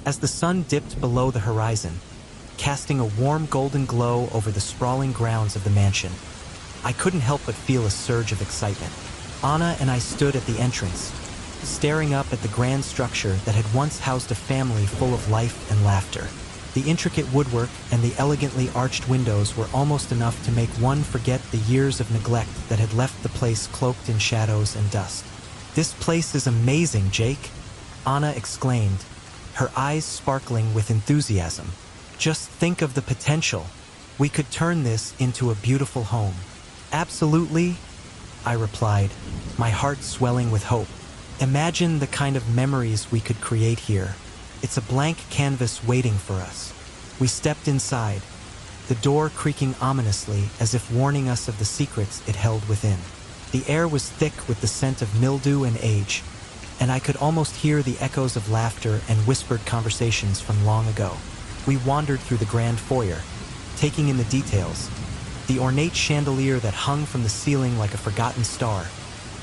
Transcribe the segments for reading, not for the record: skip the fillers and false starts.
As the sun dipped below the horizon, casting a warm golden glow over the sprawling grounds of the mansion, I couldn't help but feel a surge of excitement. Anna and I stood at the entrance, staring up at the grand structure that had once housed a family full of life and laughter. The intricate woodwork and the elegantly arched windows were almost enough to make one forget the years of neglect that had left the place cloaked in shadows and dust. "This place is amazing, Jake," Anna exclaimed, her eyes sparkling with enthusiasm. "Just think of the potential. We could turn this into a beautiful home." "Absolutely," I replied, my heart swelling with hope. "Imagine the kind of memories we could create here. It's a blank canvas waiting for us." We stepped inside, the door creaking ominously as if warning us of the secrets it held within. The air was thick with the scent of mildew and age, and I could almost hear the echoes of laughter and whispered conversations from long ago. We wandered through the grand foyer, taking in the details: the ornate chandelier that hung from the ceiling like a forgotten star,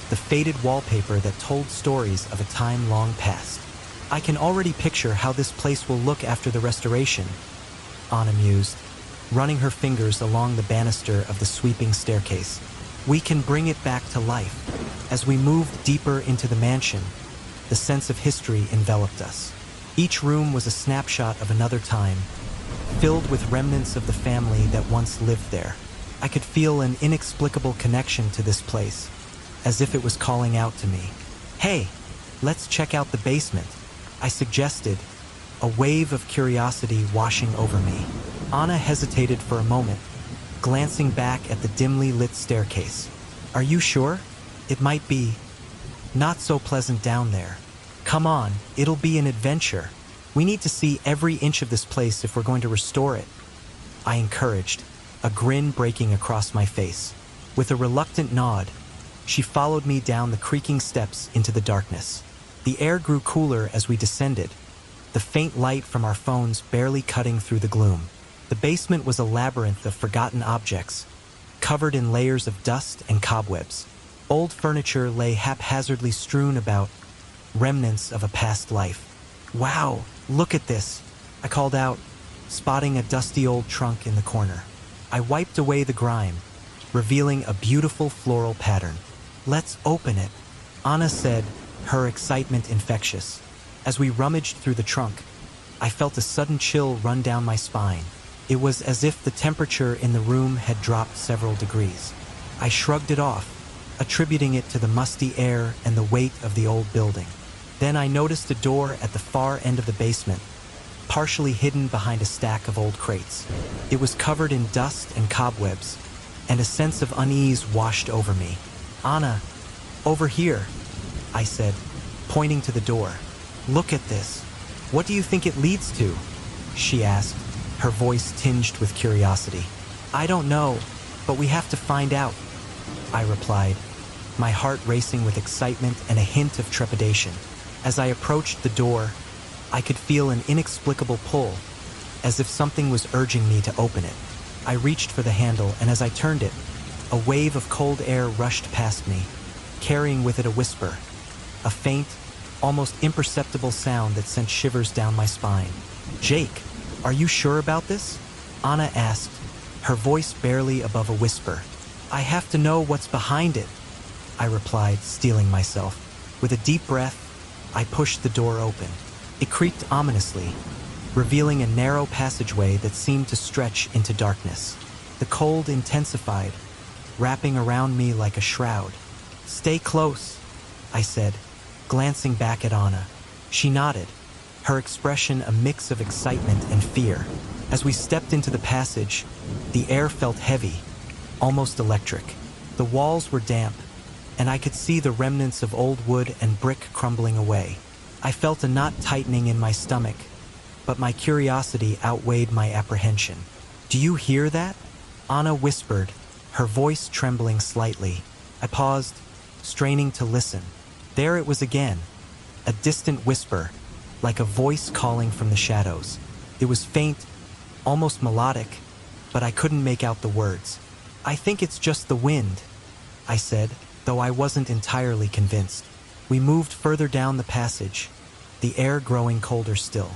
the faded wallpaper that told stories of a time long past. "I can already picture how this place will look after the restoration," Anna mused, running her fingers along the banister of the sweeping staircase. "We can bring it back to life." As we moved deeper into the mansion, the sense of history enveloped us. Each room was a snapshot of another time, filled with remnants of the family that once lived there. I could feel an inexplicable connection to this place, as if it was calling out to me. "Hey, let's check out the basement," I suggested, a wave of curiosity washing over me. Anna hesitated for a moment, glancing back at the dimly lit staircase. "Are you sure? It might be not so pleasant down there." "Come on, it'll be an adventure. We need to see every inch of this place if we're going to restore it," I encouraged, a grin breaking across my face. With a reluctant nod, she followed me down the creaking steps into the darkness. The air grew cooler as we descended, the faint light from our phones barely cutting through the gloom. The basement was a labyrinth of forgotten objects, covered in layers of dust and cobwebs. Old furniture lay haphazardly strewn about, remnants of a past life. "Wow, look at this," I called out, spotting a dusty old trunk in the corner. I wiped away the grime, revealing a beautiful floral pattern. "Let's open it," Anna said, her excitement infectious. As we rummaged through the trunk, I felt a sudden chill run down my spine. It was as if the temperature in the room had dropped several degrees. I shrugged it off, attributing it to the musty air and the weight of the old building. Then I noticed a door at the far end of the basement, partially hidden behind a stack of old crates. It was covered in dust and cobwebs, and a sense of unease washed over me. "Anna, over here," I said, pointing to the door. "Look at this. What do you think it leads to?" she asked, her voice tinged with curiosity. "I don't know, but we have to find out," I replied, my heart racing with excitement and a hint of trepidation. As I approached the door, I could feel an inexplicable pull, as if something was urging me to open it. I reached for the handle, and as I turned it, a wave of cold air rushed past me, carrying with it a whisper, a faint, almost imperceptible sound that sent shivers down my spine. "Jake, are you sure about this?" Anna asked, her voice barely above a whisper. "I have to know what's behind it," I replied, steeling myself. With a deep breath, I pushed the door open. It creaked ominously, revealing a narrow passageway that seemed to stretch into darkness. The cold intensified, wrapping around me like a shroud. "Stay close," I said, glancing back at Anna. She nodded, her expression a mix of excitement and fear. As we stepped into the passage, the air felt heavy, almost electric. The walls were damp, and I could see the remnants of old wood and brick crumbling away. I felt a knot tightening in my stomach, but my curiosity outweighed my apprehension. "Do you hear that?" Anna whispered, her voice trembling slightly. I paused, straining to listen. There it was again, a distant whisper, like a voice calling from the shadows. It was faint, almost melodic, but I couldn't make out the words. "I think it's just the wind," I said, though I wasn't entirely convinced. We moved further down the passage, the air growing colder still.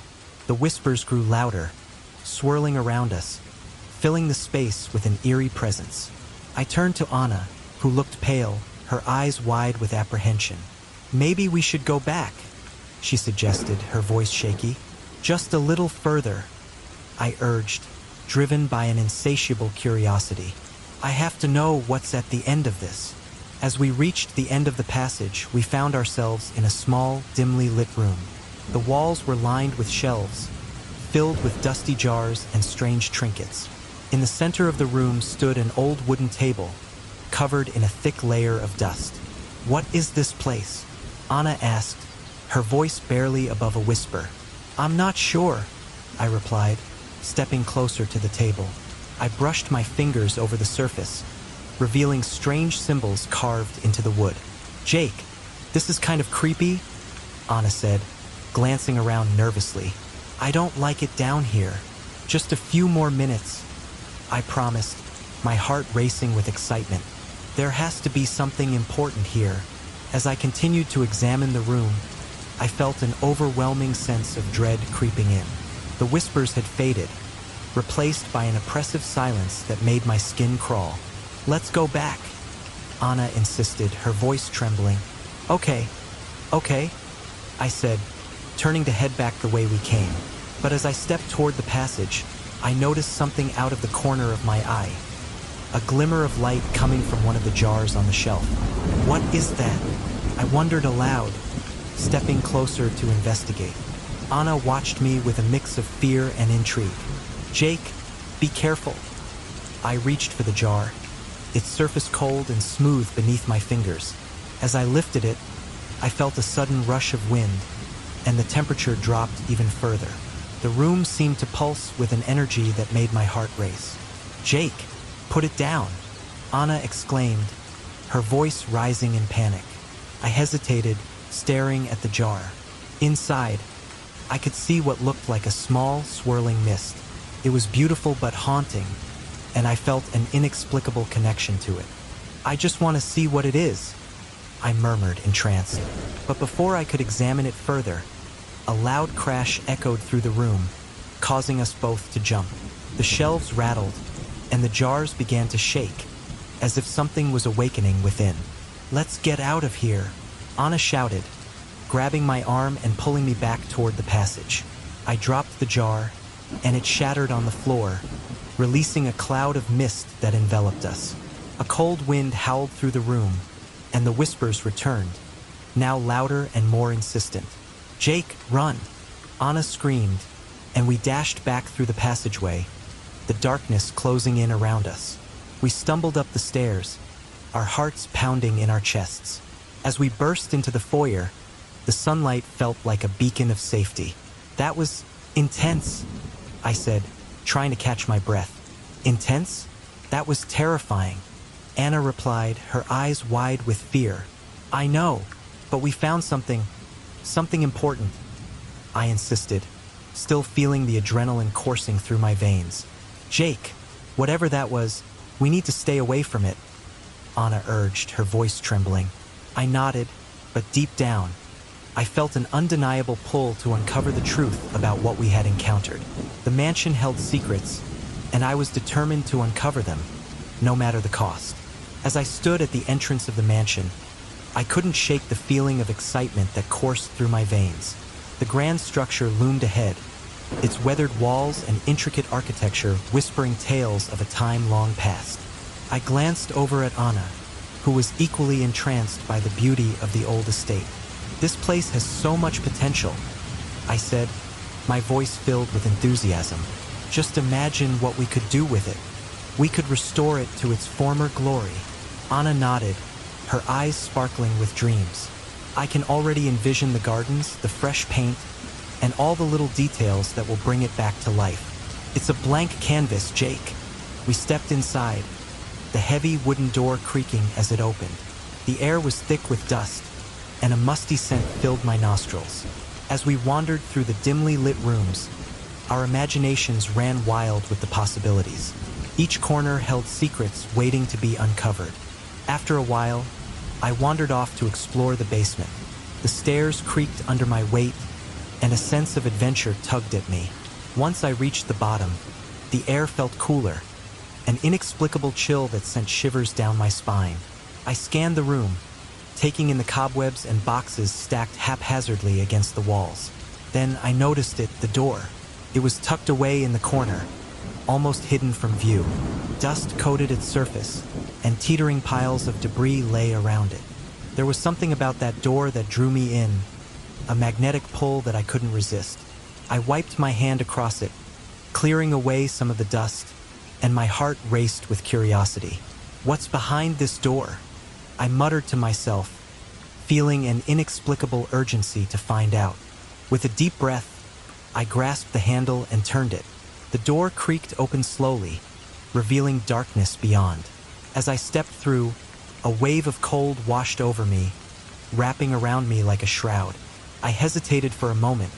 The whispers grew louder, swirling around us, filling the space with an eerie presence. I turned to Anna, who looked pale, her eyes wide with apprehension. "Maybe we should go back," she suggested, her voice shaky. "Just a little further," I urged, driven by an insatiable curiosity. "I have to know what's at the end of this." As we reached the end of the passage, we found ourselves in a small, dimly lit room. The walls were lined with shelves, filled with dusty jars and strange trinkets. In the center of the room stood an old wooden table, covered in a thick layer of dust. "What is this place?" Anna asked, her voice barely above a whisper. "I'm not sure," I replied, stepping closer to the table. I brushed my fingers over the surface, revealing strange symbols carved into the wood. "Jake, this is kind of creepy," Anna said, glancing around nervously. "I don't like it down here. Just a few more minutes," I promised, my heart racing with excitement. There has to be something important here. As I continued to examine the room, I felt an overwhelming sense of dread creeping in. The whispers had faded, replaced by an oppressive silence that made my skin crawl. "Let's go back," Anna insisted, her voice trembling. Okay, I said, turning to head back the way we came. But as I stepped toward the passage, I noticed something out of the corner of my eye. A glimmer of light coming from one of the jars on the shelf. "What is that?" I wondered aloud, stepping closer to investigate. Anna watched me with a mix of fear and intrigue. "Jake, be careful." I reached for the jar, its surface cold and smooth beneath my fingers. As I lifted it, I felt a sudden rush of wind, and the temperature dropped even further. The room seemed to pulse with an energy that made my heart race. "Jake, put it down," Anna exclaimed, her voice rising in panic. I hesitated, staring at the jar. Inside, I could see what looked like a small, swirling mist. It was beautiful but haunting, and I felt an inexplicable connection to it. "I just want to see what it is," I murmured, entranced. But before I could examine it further, a loud crash echoed through the room, causing us both to jump. The shelves rattled, and the jars began to shake, as if something was awakening within. "Let's get out of here," Anna shouted, grabbing my arm and pulling me back toward the passage. I dropped the jar, and it shattered on the floor, releasing a cloud of mist that enveloped us. A cold wind howled through the room, and the whispers returned, now louder and more insistent. "Jake, run!" Anna screamed, and we dashed back through the passageway, the darkness closing in around us. We stumbled up the stairs, our hearts pounding in our chests. As we burst into the foyer, the sunlight felt like a beacon of safety. "That was intense," I said, trying to catch my breath. "Intense? That was terrifying," Anna replied, her eyes wide with fear. "I know, but we found something important," I insisted, still feeling the adrenaline coursing through my veins. "Jake, whatever that was, we need to stay away from it," Anna urged, her voice trembling. I nodded, but deep down, I felt an undeniable pull to uncover the truth about what we had encountered. The mansion held secrets, and I was determined to uncover them, no matter the cost. As I stood at the entrance of the mansion, I couldn't shake the feeling of excitement that coursed through my veins. The grand structure loomed ahead, its weathered walls and intricate architecture whispering tales of a time long past. I glanced over at Anna, who was equally entranced by the beauty of the old estate. "This place has so much potential," I said, my voice filled with enthusiasm. "Just imagine what we could do with it. We could restore it to its former glory." Anna nodded, her eyes sparkling with dreams. "I can already envision the gardens, the fresh paint, and all the little details that will bring it back to life. It's a blank canvas, Jake." We stepped inside, the heavy wooden door creaking as it opened. The air was thick with dust, and a musty scent filled my nostrils. As we wandered through the dimly lit rooms, our imaginations ran wild with the possibilities. Each corner held secrets waiting to be uncovered. After a while, I wandered off to explore the basement. The stairs creaked under my weight, and a sense of adventure tugged at me. Once I reached the bottom, the air felt cooler, an inexplicable chill that sent shivers down my spine. I scanned the room, taking in the cobwebs and boxes stacked haphazardly against the walls. Then I noticed it, the door. It was tucked away in the corner, almost hidden from view. Dust coated its surface, and teetering piles of debris lay around it. There was something about that door that drew me in, a magnetic pull that I couldn't resist. I wiped my hand across it, clearing away some of the dust, and my heart raced with curiosity. What's behind this door? I muttered to myself, feeling an inexplicable urgency to find out. With a deep breath, I grasped the handle and turned it. The door creaked open slowly, revealing darkness beyond. As I stepped through, a wave of cold washed over me, wrapping around me like a shroud. I hesitated for a moment,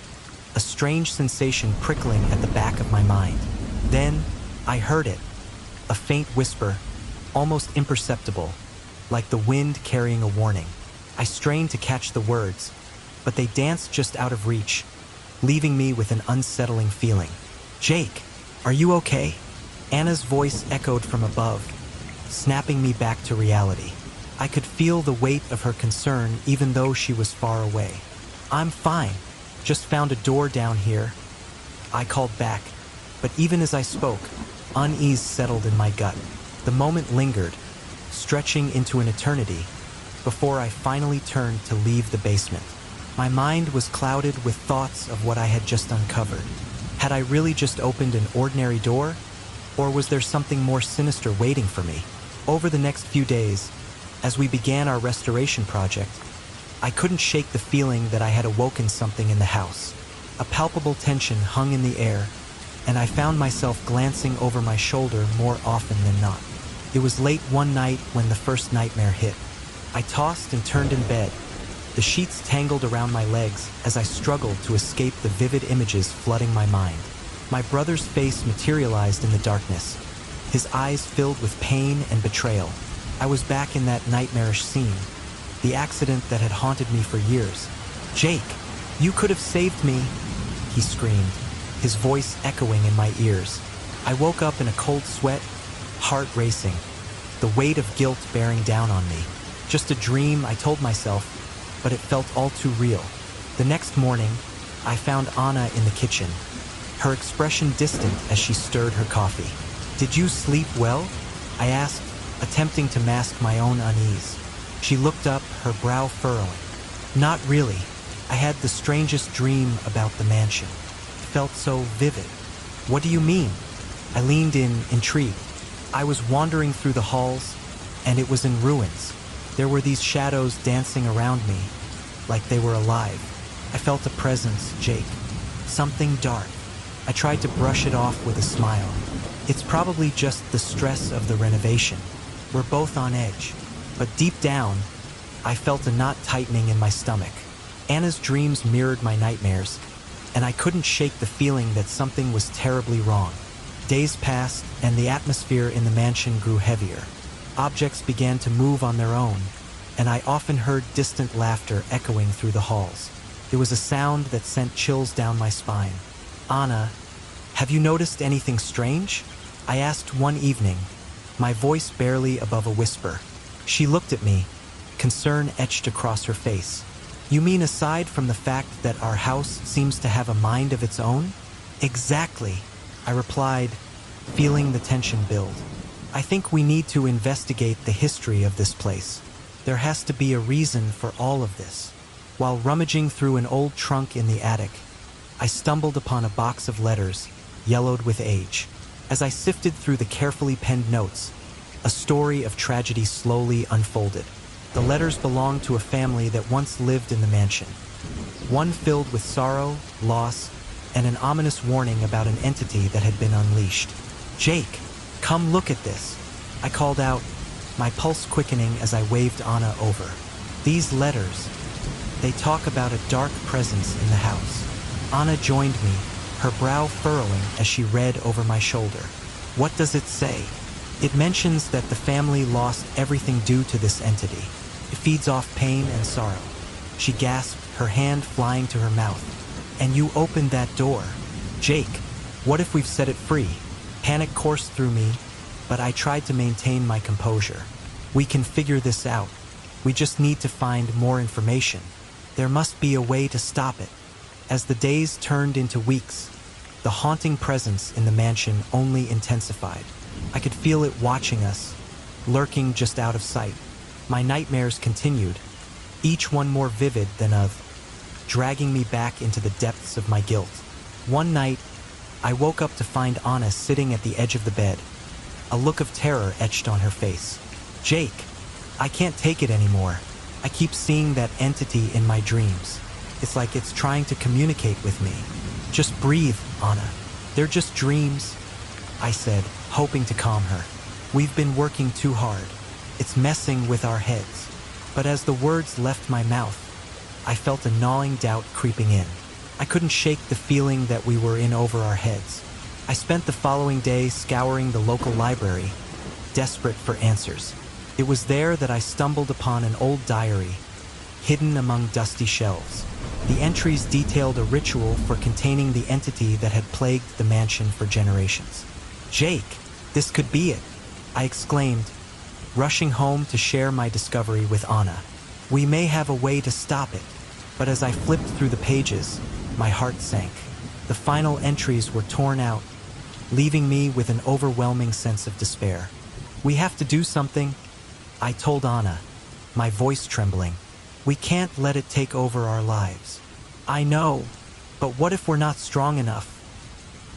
a strange sensation prickling at the back of my mind. Then, I heard it, a faint whisper, almost imperceptible, like the wind carrying a warning. I strained to catch the words, but they danced just out of reach, leaving me with an unsettling feeling. "Jake, are you okay?" Anna's voice echoed from above, snapping me back to reality. I could feel the weight of her concern even though she was far away. "I'm fine. Just found a door down here," I called back, but even as I spoke, unease settled in my gut. The moment lingered, stretching into an eternity, before I finally turned to leave the basement. My mind was clouded with thoughts of what I had just uncovered. Had I really just opened an ordinary door, or was there something more sinister waiting for me? Over the next few days, as we began our restoration project, I couldn't shake the feeling that I had awoken something in the house. A palpable tension hung in the air, and I found myself glancing over my shoulder more often than not. It was late one night when the first nightmare hit. I tossed and turned in bed, the sheets tangled around my legs as I struggled to escape the vivid images flooding my mind. My brother's face materialized in the darkness, his eyes filled with pain and betrayal. I was back in that nightmarish scene, the accident that had haunted me for years. "Jake, you could have saved me," he screamed, his voice echoing in my ears. I woke up in a cold sweat, heart racing, the weight of guilt bearing down on me. Just a dream, I told myself, but it felt all too real. The next morning, I found Anna in the kitchen, her expression distant as she stirred her coffee. "Did you sleep well?" I asked, attempting to mask my own unease. She looked up, her brow furrowing. "Not really. I had the strangest dream about the mansion. It felt so vivid." "What do you mean?" I leaned in, intrigued. I was wandering through the halls, and it was in ruins. There were these shadows dancing around me, like they were alive. I felt a presence, Jake. Something dark. I tried to brush it off with a smile. "It's probably just the stress of the renovation. We're both on edge." But deep down, I felt a knot tightening in my stomach. Anna's dreams mirrored my nightmares, and I couldn't shake the feeling that something was terribly wrong. Days passed, and the atmosphere in the mansion grew heavier. Objects began to move on their own, and I often heard distant laughter echoing through the halls. It was a sound that sent chills down my spine. "Anna, have you noticed anything strange?" I asked one evening, my voice barely above a whisper. She looked at me, concern etched across her face. "You mean aside from the fact that our house seems to have a mind of its own?" "Exactly," I replied, feeling the tension build. "I think we need to investigate the history of this place. There has to be a reason for all of this." While rummaging through an old trunk in the attic, I stumbled upon a box of letters, yellowed with age. As I sifted through the carefully penned notes, a story of tragedy slowly unfolded. The letters belonged to a family that once lived in the mansion, one filled with sorrow, loss, and an ominous warning about an entity that had been unleashed. "Jake, come look at this," I called out, my pulse quickening as I waved Anna over. "These letters, they talk about a dark presence in the house." Anna joined me, her brow furrowing as she read over my shoulder. "What does it say?" "It mentions that the family lost everything due to this entity. It feeds off pain and sorrow." She gasped, her hand flying to her mouth. And you opened that door. Jake, what if we've set it free? Panic coursed through me, but I tried to maintain my composure. We can figure this out. We just need to find more information. There must be a way to stop it. As the days turned into weeks, the haunting presence in the mansion only intensified. I could feel it watching us, lurking just out of sight. My nightmares continued, each one more vivid than other, dragging me back into the depths of my guilt. One night, I woke up to find Anna sitting at the edge of the bed, a look of terror etched on her face. Jake, I can't take it anymore. I keep seeing that entity in my dreams. It's like it's trying to communicate with me. Just breathe, Anna. They're just dreams, I said, hoping to calm her. We've been working too hard. It's messing with our heads. But as the words left my mouth, I felt a gnawing doubt creeping in. I couldn't shake the feeling that we were in over our heads. I spent the following day scouring the local library, desperate for answers. It was there that I stumbled upon an old diary, hidden among dusty shelves. The entries detailed a ritual for containing the entity that had plagued the mansion for generations. Jake, this could be it, I exclaimed, rushing home to share my discovery with Anna. We may have a way to stop it, but as I flipped through the pages, my heart sank. The final entries were torn out, leaving me with an overwhelming sense of despair. We have to do something, I told Anna, my voice trembling. We can't let it take over our lives. I know, but what if we're not strong enough?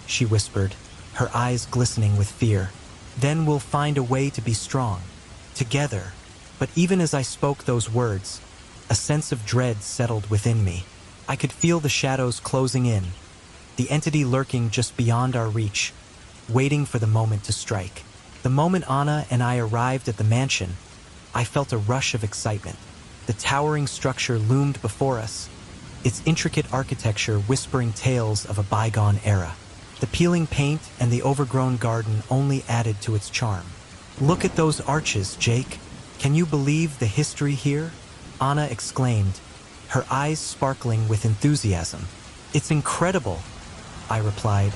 She whispered, her eyes glistening with fear. Then we'll find a way to be strong, together. But even as I spoke those words, a sense of dread settled within me. I could feel the shadows closing in, the entity lurking just beyond our reach, waiting for the moment to strike. The moment Anna and I arrived at the mansion, I felt a rush of excitement. The towering structure loomed before us, its intricate architecture whispering tales of a bygone era. The peeling paint and the overgrown garden only added to its charm. Look at those arches, Jake. Can you believe the history here? Anna exclaimed, her eyes sparkling with enthusiasm. It's incredible, I replied,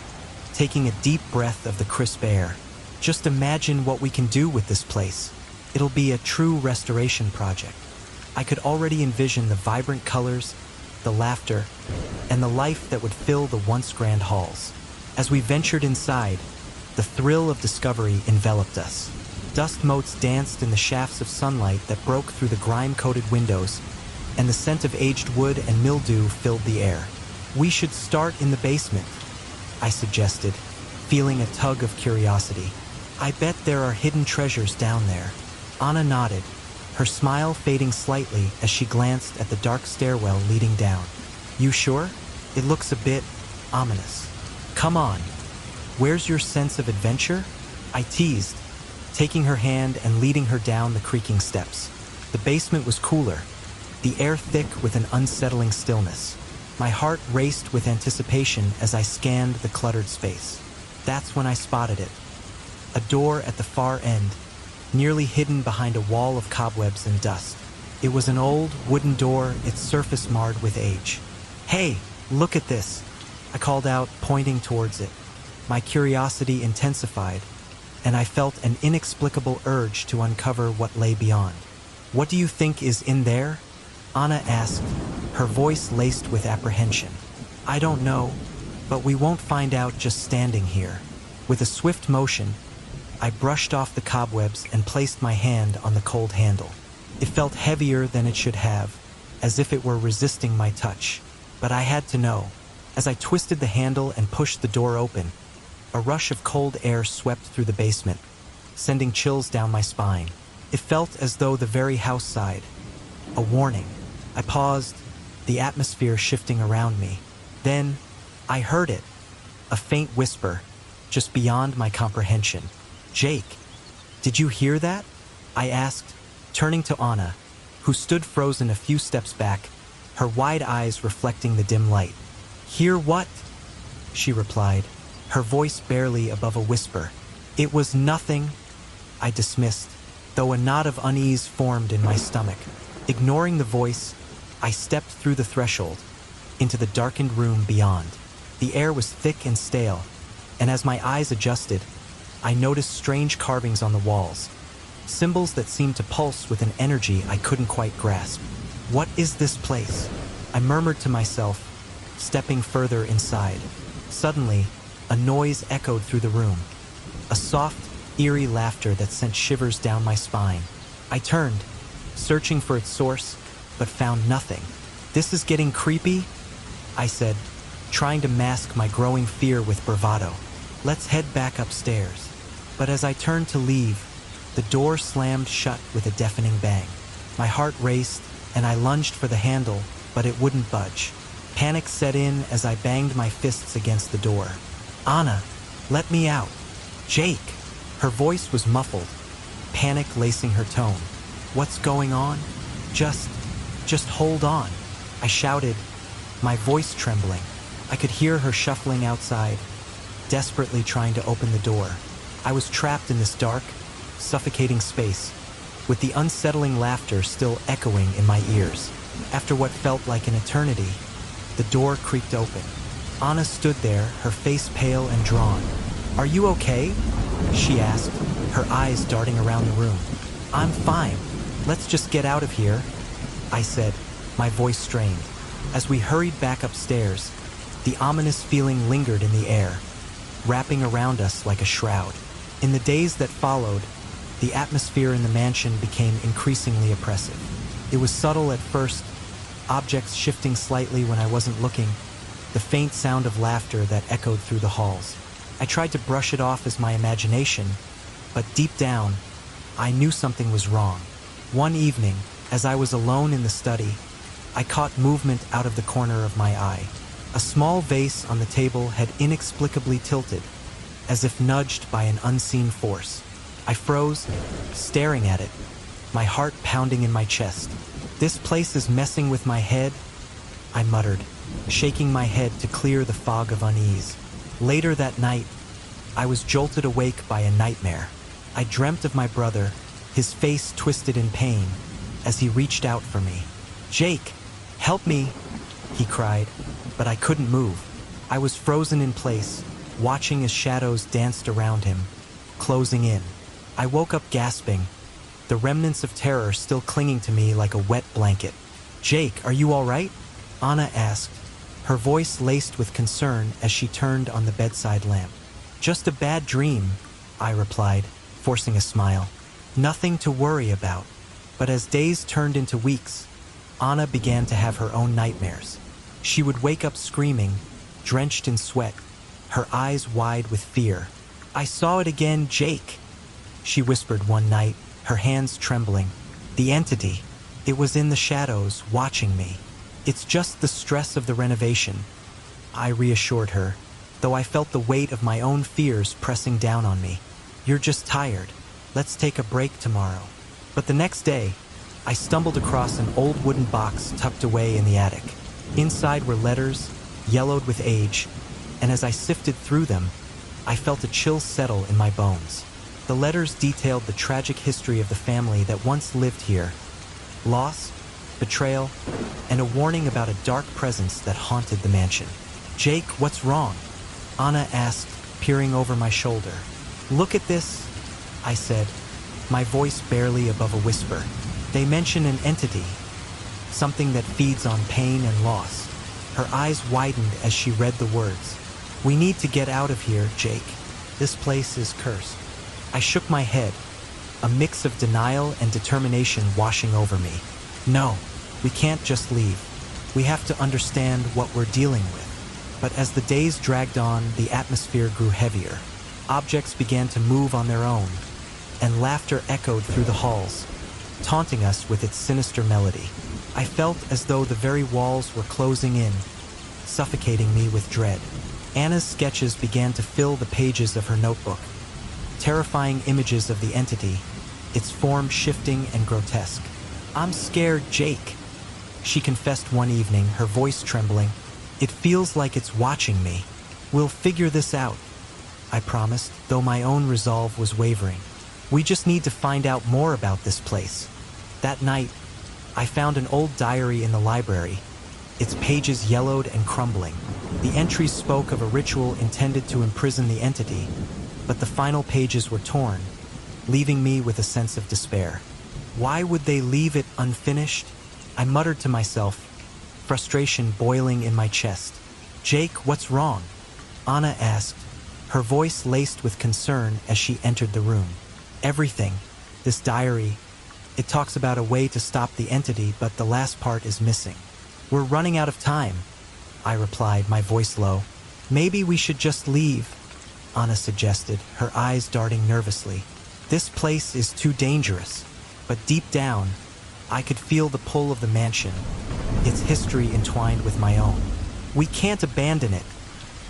taking a deep breath of the crisp air. Just imagine what we can do with this place. It'll be a true restoration project. I could already envision the vibrant colors, the laughter, and the life that would fill the once grand halls. As we ventured inside, the thrill of discovery enveloped us. Dust motes danced in the shafts of sunlight that broke through the grime-coated windows, and the scent of aged wood and mildew filled the air. We should start in the basement, I suggested, feeling a tug of curiosity. I bet there are hidden treasures down there. Anna nodded, her smile fading slightly as she glanced at the dark stairwell leading down. You sure? It looks a bit ominous. Come on. Where's your sense of adventure? I teased, taking her hand and leading her down the creaking steps. The basement was cooler, the air thick with an unsettling stillness. My heart raced with anticipation as I scanned the cluttered space. That's when I spotted it. A door at the far end, nearly hidden behind a wall of cobwebs and dust. It was an old, wooden door, its surface marred with age. Hey, look at this, I called out, pointing towards it. My curiosity intensified, and I felt an inexplicable urge to uncover what lay beyond. What do you think is in there? Anna asked, her voice laced with apprehension. I don't know, but we won't find out just standing here. With a swift motion, I brushed off the cobwebs and placed my hand on the cold handle. It felt heavier than it should have, as if it were resisting my touch. But I had to know. As I twisted the handle and pushed the door open, a rush of cold air swept through the basement, sending chills down my spine. It felt as though the very house sighed. A warning. I paused, the atmosphere shifting around me. Then, I heard it. A faint whisper, just beyond my comprehension. Jake, did you hear that? I asked, turning to Anna, who stood frozen a few steps back, her wide eyes reflecting the dim light. Hear what? She replied, her voice barely above a whisper. It was nothing, I dismissed, though a knot of unease formed in my stomach. Ignoring the voice, I stepped through the threshold, into the darkened room beyond. The air was thick and stale, and as my eyes adjusted, I noticed strange carvings on the walls, symbols that seemed to pulse with an energy I couldn't quite grasp. What is this place? I murmured to myself, stepping further inside. Suddenly, a noise echoed through the room, a soft, eerie laughter that sent shivers down my spine. I turned, searching for its source, but found nothing. "This is getting creepy," I said, trying to mask my growing fear with bravado. "Let's head back upstairs." But as I turned to leave, the door slammed shut with a deafening bang. My heart raced, and I lunged for the handle, but it wouldn't budge. Panic set in as I banged my fists against the door. "Anna, let me out. Jake." Her voice was muffled, panic lacing her tone. "What's going on? Just hold on," I shouted, my voice trembling. I could hear her shuffling outside, desperately trying to open the door. I was trapped in this dark, suffocating space, with the unsettling laughter still echoing in my ears. After what felt like an eternity, the door creaked open. Anna stood there, her face pale and drawn. "Are you okay?" she asked, her eyes darting around the room. "I'm fine. Let's just get out of here," I said, my voice strained. As we hurried back upstairs, the ominous feeling lingered in the air, wrapping around us like a shroud. In the days that followed, the atmosphere in the mansion became increasingly oppressive. It was subtle at first, objects shifting slightly when I wasn't looking, the faint sound of laughter that echoed through the halls. I tried to brush it off as my imagination, but deep down, I knew something was wrong. One evening, as I was alone in the study, I caught movement out of the corner of my eye. A small vase on the table had inexplicably tilted, as if nudged by an unseen force. I froze, staring at it, my heart pounding in my chest. "This place is messing with my head," I muttered, shaking my head to clear the fog of unease. Later that night, I was jolted awake by a nightmare. I dreamt of my brother, his face twisted in pain, as he reached out for me. "Jake, help me," he cried, but I couldn't move. I was frozen in place, watching as shadows danced around him, closing in. I woke up gasping, the remnants of terror still clinging to me like a wet blanket. "Jake, are you all right?" Anna asked, her voice laced with concern as she turned on the bedside lamp. "Just a bad dream," I replied, forcing a smile. "Nothing to worry about." But as days turned into weeks, Anna began to have her own nightmares. She would wake up screaming, drenched in sweat, her eyes wide with fear. "I saw it again, Jake," she whispered one night, her hands trembling. "The entity. It was in the shadows, watching me." "It's just the stress of the renovation," I reassured her, though I felt the weight of my own fears pressing down on me. "You're just tired. Let's take a break tomorrow." But the next day, I stumbled across an old wooden box tucked away in the attic. Inside were letters, yellowed with age, and as I sifted through them, I felt a chill settle in my bones. The letters detailed the tragic history of the family that once lived here. Loss, betrayal, and a warning about a dark presence that haunted the mansion. "Jake, what's wrong?" Anna asked, peering over my shoulder. "Look at this," I said, my voice barely above a whisper. "They mention an entity, something that feeds on pain and loss." Her eyes widened as she read the words. "We need to get out of here, Jake. This place is cursed." I shook my head, a mix of denial and determination washing over me. "No, we can't just leave. We have to understand what we're dealing with." But as the days dragged on, the atmosphere grew heavier. Objects began to move on their own, and laughter echoed through the halls, taunting us with its sinister melody. I felt as though the very walls were closing in, suffocating me with dread. Anna's sketches began to fill the pages of her notebook, terrifying images of the entity, its form shifting and grotesque. "I'm scared, Jake," she confessed one evening, her voice trembling. "It feels like it's watching me." "We'll figure this out," I promised, though my own resolve was wavering. "We just need to find out more about this place." That night, I found an old diary in the library, its pages yellowed and crumbling. The entries spoke of a ritual intended to imprison the entity, but the final pages were torn, leaving me with a sense of despair. Why would they leave it unfinished? I muttered to myself, frustration boiling in my chest. "Jake, what's wrong?" Anna asked, her voice laced with concern as she entered the room. "Everything. This diary. It talks about a way to stop the entity, but the last part is missing." "We're running out of time," I replied, my voice low. "Maybe we should just leave," Anna suggested, her eyes darting nervously. "This place is too dangerous." But deep down, I could feel the pull of the mansion, its history entwined with my own. "We can't abandon it,"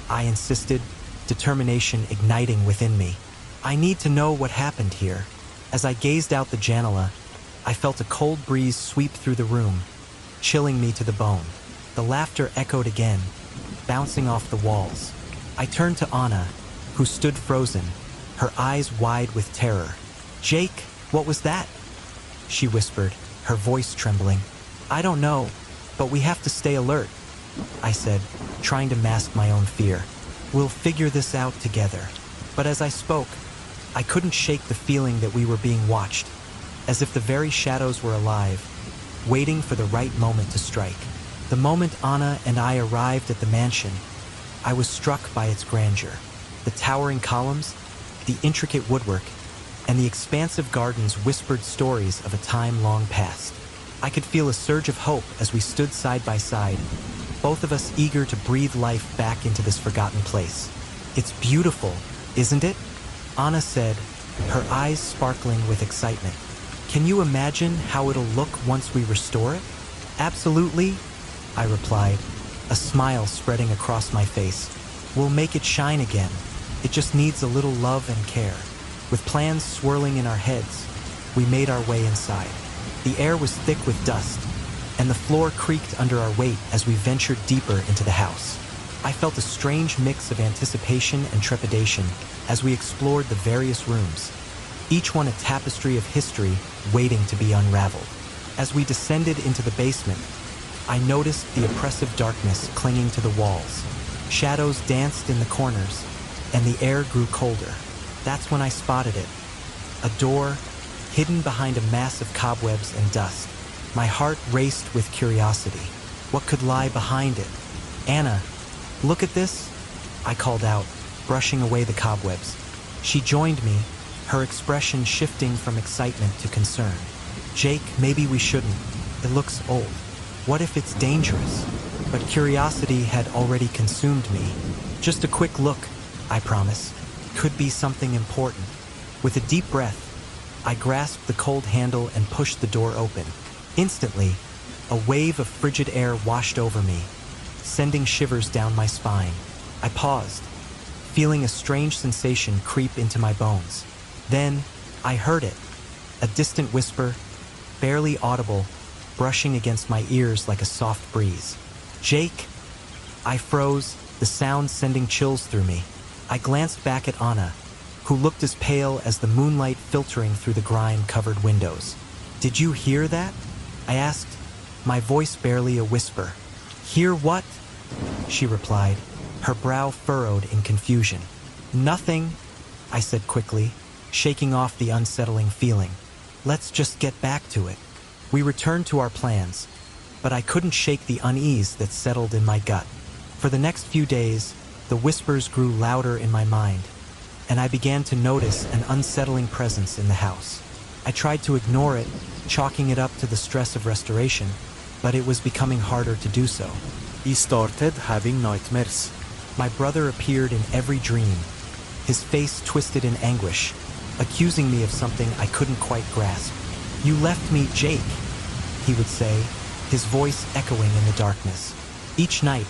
I insisted, determination igniting within me. "I need to know what happened here." As I gazed out the janola, I felt a cold breeze sweep through the room, chilling me to the bone. The laughter echoed again, bouncing off the walls. I turned to Anna, who stood frozen, her eyes wide with terror. "Jake, what was that?" she whispered, her voice trembling. "I don't know, but we have to stay alert," I said, trying to mask my own fear. "We'll figure this out together." But as I spoke, I couldn't shake the feeling that we were being watched, as if the very shadows were alive, waiting for the right moment to strike. The moment Anna and I arrived at the mansion, I was struck by its grandeur. The towering columns, the intricate woodwork, and the expansive gardens whispered stories of a time long past. I could feel a surge of hope as we stood side by side, both of us eager to breathe life back into this forgotten place. "It's beautiful, isn't it?" Anna said, her eyes sparkling with excitement. "Can you imagine how it'll look once we restore it?" "Absolutely," I replied, a smile spreading across my face. "We'll make it shine again. It just needs a little love and care." With plans swirling in our heads, we made our way inside. The air was thick with dust, and the floor creaked under our weight as we ventured deeper into the house. I felt a strange mix of anticipation and trepidation as we explored the various rooms, each one a tapestry of history waiting to be unraveled. As we descended into the basement, I noticed the oppressive darkness clinging to the walls. Shadows danced in the corners, and the air grew colder. That's when I spotted it. A door, hidden behind a mass of cobwebs and dust. My heart raced with curiosity. What could lie behind it? "Anna, look at this," I called out, brushing away the cobwebs. She joined me, her expression shifting from excitement to concern. "Jake, maybe we shouldn't. It looks old. What if it's dangerous?" But curiosity had already consumed me. "Just a quick look, I promise. Could be something important." With a deep breath, I grasped the cold handle and pushed the door open. Instantly, a wave of frigid air washed over me, sending shivers down my spine. I paused, feeling a strange sensation creep into my bones. Then, I heard it, a distant whisper, barely audible, brushing against my ears like a soft breeze. "Jake!" I froze, the sound sending chills through me. I glanced back at Anna, who looked as pale as the moonlight filtering through the grime-covered windows. "Did you hear that?" I asked, my voice barely a whisper. "Hear what?" she replied, her brow furrowed in confusion. "Nothing," I said quickly, shaking off the unsettling feeling. "Let's just get back to it." We returned to our plans, but I couldn't shake the unease that settled in my gut. For the next few days, the whispers grew louder in my mind, and I began to notice an unsettling presence in the house. I tried to ignore it, chalking it up to the stress of restoration, but it was becoming harder to do so. He started having nightmares. My brother appeared in every dream, his face twisted in anguish, accusing me of something I couldn't quite grasp. "You left me, Jake," he would say, his voice echoing in the darkness. Each night,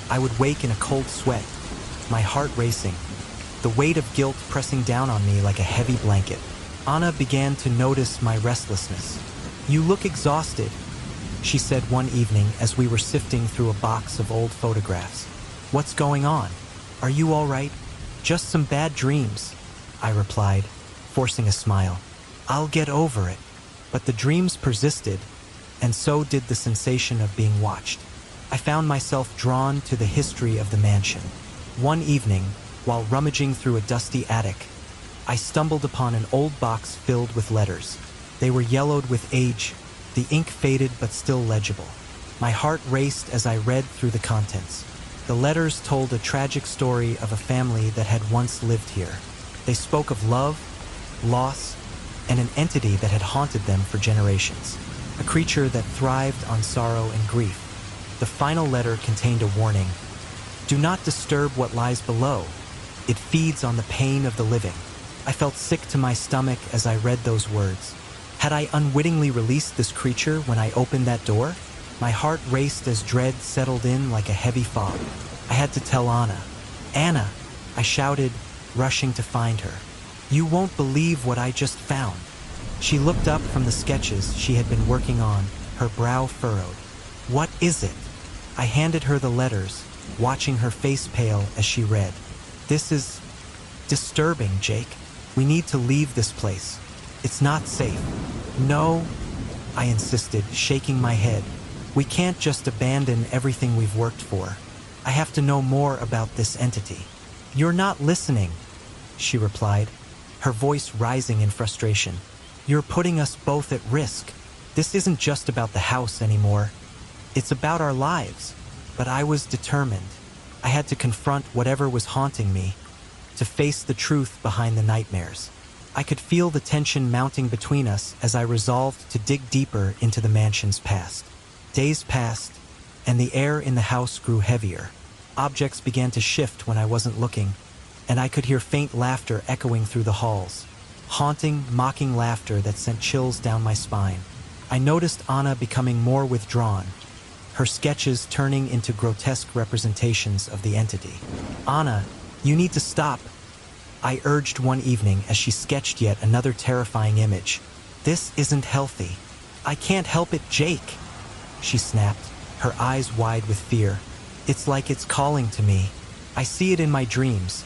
I would wake in a cold sweat, my heart racing, the weight of guilt pressing down on me like a heavy blanket. Anna began to notice my restlessness. "You look exhausted," she said one evening as we were sifting through a box of old photographs. "What's going on? Are you all right?" "Just some bad dreams," I replied, forcing a smile. "I'll get over it." But the dreams persisted, and so did the sensation of being watched. I found myself drawn to the history of the mansion. One evening, while rummaging through a dusty attic, I stumbled upon an old box filled with letters. They were yellowed with age, the ink faded but still legible. My heart raced as I read through the contents. The letters told a tragic story of a family that had once lived here. They spoke of love, loss, and an entity that had haunted them for generations. A creature that thrived on sorrow and grief. The final letter contained a warning. Do not disturb what lies below. It feeds on the pain of the living. I felt sick to my stomach as I read those words. Had I unwittingly released this creature when I opened that door? My heart raced as dread settled in like a heavy fog. I had to tell Anna. Anna, I shouted, rushing to find her. You won't believe what I just found. She looked up from the sketches she had been working on, her brow furrowed. What is it? I handed her the letters, watching her face pale as she read. This is disturbing, Jake. We need to leave this place. It's not safe. No, I insisted, shaking my head. We can't just abandon everything we've worked for. I have to know more about this entity. You're not listening, she replied, her voice rising in frustration. You're putting us both at risk. This isn't just about the house anymore. It's about our lives. But I was determined. I had to confront whatever was haunting me, to face the truth behind the nightmares. I could feel the tension mounting between us as I resolved to dig deeper into the mansion's past. Days passed, and the air in the house grew heavier. Objects began to shift when I wasn't looking, and I could hear faint laughter echoing through the halls. Haunting, mocking laughter that sent chills down my spine. I noticed Anna becoming more withdrawn, her sketches turning into grotesque representations of the entity. Anna, you need to stop, I urged one evening as she sketched yet another terrifying image. This isn't healthy. I can't help it, Jake, she snapped, her eyes wide with fear. It's like it's calling to me. I see it in my dreams,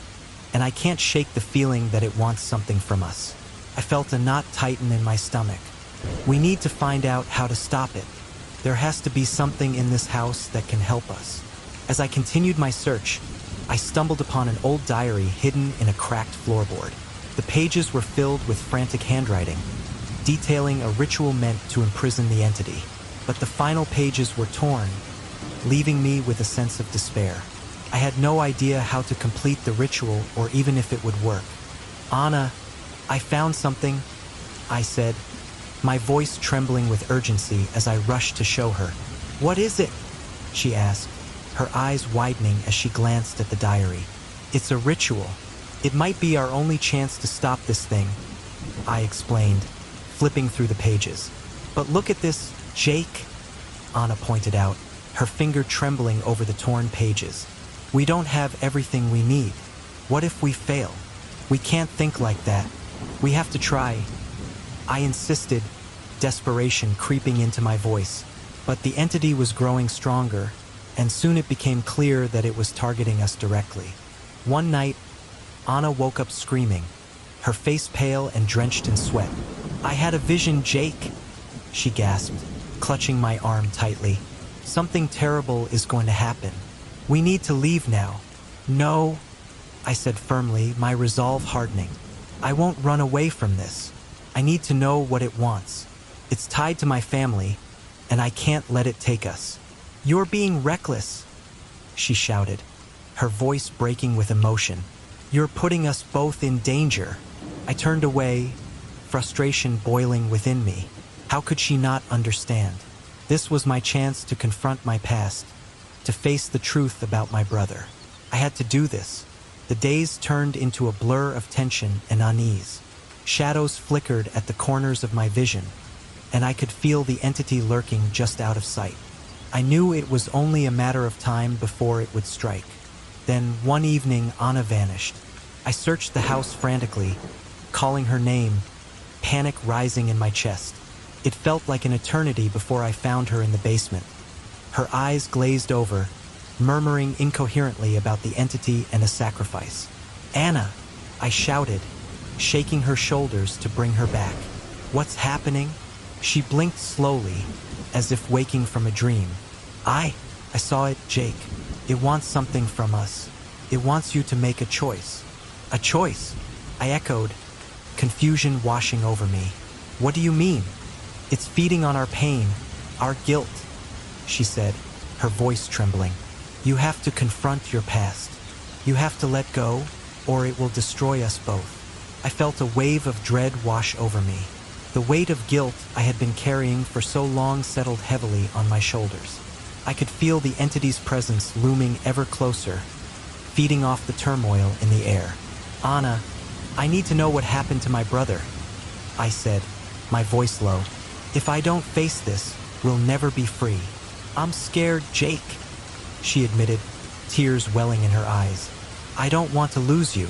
and I can't shake the feeling that it wants something from us. I felt a knot tighten in my stomach. We need to find out how to stop it. There has to be something in this house that can help us. As I continued my search, I stumbled upon an old diary hidden in a cracked floorboard. The pages were filled with frantic handwriting, detailing a ritual meant to imprison the entity. But the final pages were torn, leaving me with a sense of despair. I had no idea how to complete the ritual or even if it would work. Anna, I found something, I said, my voice trembling with urgency as I rushed to show her. What is it? She asked, her eyes widening as she glanced at the diary. It's a ritual. It might be our only chance to stop this thing, I explained, flipping through the pages. But look at this, Jake, Anna pointed out, her finger trembling over the torn pages. We don't have everything we need. What if we fail? We can't think like that. We have to try. I insisted, desperation creeping into my voice. But the entity was growing stronger, and soon it became clear that it was targeting us directly. One night, Anna woke up screaming, her face pale and drenched in sweat. I had a vision, Jake, she gasped, clutching my arm tightly. Something terrible is going to happen. We need to leave now. No, I said firmly, my resolve hardening. I won't run away from this. I need to know what it wants. It's tied to my family, and I can't let it take us. You're being reckless, she shouted, her voice breaking with emotion. You're putting us both in danger. I turned away, frustration boiling within me. How could she not understand? This was my chance to confront my past, to face the truth about my brother. I had to do this. The days turned into a blur of tension and unease. Shadows flickered at the corners of my vision, and I could feel the entity lurking just out of sight. I knew it was only a matter of time before it would strike. Then, one evening, Anna vanished. I searched the house frantically, calling her name, panic rising in my chest. It felt like an eternity before I found her in the basement. Her eyes glazed over, murmuring incoherently about the entity and a sacrifice. Anna, I shouted, shaking her shoulders to bring her back. What's happening? She blinked slowly, as if waking from a dream. I saw it, Jake. It wants something from us. It wants you to make a choice. A choice? I echoed, confusion washing over me. What do you mean? It's feeding on our pain, our guilt, she said, her voice trembling. You have to confront your past. You have to let go, or it will destroy us both. I felt a wave of dread wash over me. The weight of guilt I had been carrying for so long settled heavily on my shoulders. I could feel the entity's presence looming ever closer, feeding off the turmoil in the air. Anna, I need to know what happened to my brother, I said, my voice low. If I don't face this, we'll never be free. I'm scared, Jake, she admitted, tears welling in her eyes. I don't want to lose you.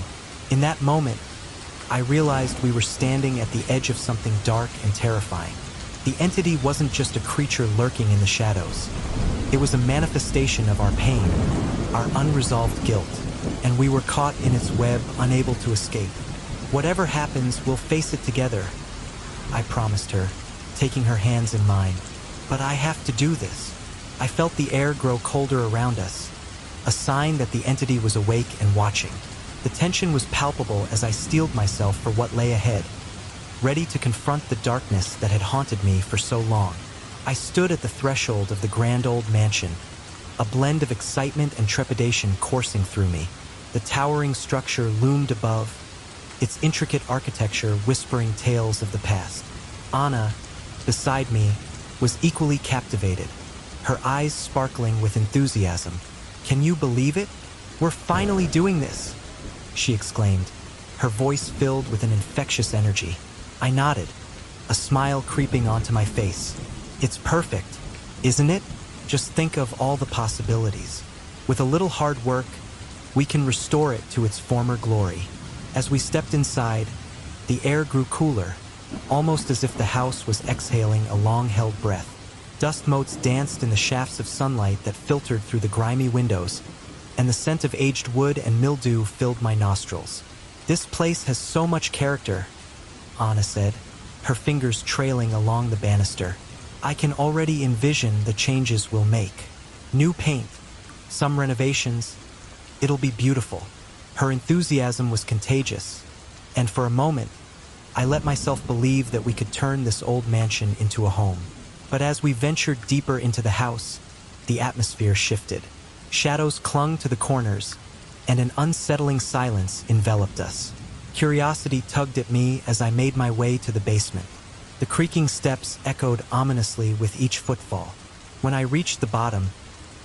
In that moment, I realized we were standing at the edge of something dark and terrifying. The entity wasn't just a creature lurking in the shadows. It was a manifestation of our pain, our unresolved guilt, and we were caught in its web, unable to escape. Whatever happens, we'll face it together, I promised her, taking her hands in mine. But I have to do this. I felt the air grow colder around us, a sign that the entity was awake and watching. The tension was palpable as I steeled myself for what lay ahead, ready to confront the darkness that had haunted me for so long. I stood at the threshold of the grand old mansion, a blend of excitement and trepidation coursing through me. The towering structure loomed above, its intricate architecture whispering tales of the past. Anna, beside me, was equally captivated, her eyes sparkling with enthusiasm. Can you believe it? We're finally doing this, she exclaimed, her voice filled with an infectious energy. I nodded, a smile creeping onto my face. It's perfect, isn't it? Just think of all the possibilities. With a little hard work, we can restore it to its former glory. As we stepped inside, the air grew cooler, almost as if the house was exhaling a long-held breath. Dust motes danced in the shafts of sunlight that filtered through the grimy windows, and the scent of aged wood and mildew filled my nostrils. This place has so much character, Anna said, her fingers trailing along the banister. I can already envision the changes we'll make. New paint, some renovations. It'll be beautiful. Her enthusiasm was contagious, and for a moment, I let myself believe that we could turn this old mansion into a home. But as we ventured deeper into the house, the atmosphere shifted. Shadows clung to the corners, and an unsettling silence enveloped us. Curiosity tugged at me as I made my way to the basement. The creaking steps echoed ominously with each footfall. When I reached the bottom,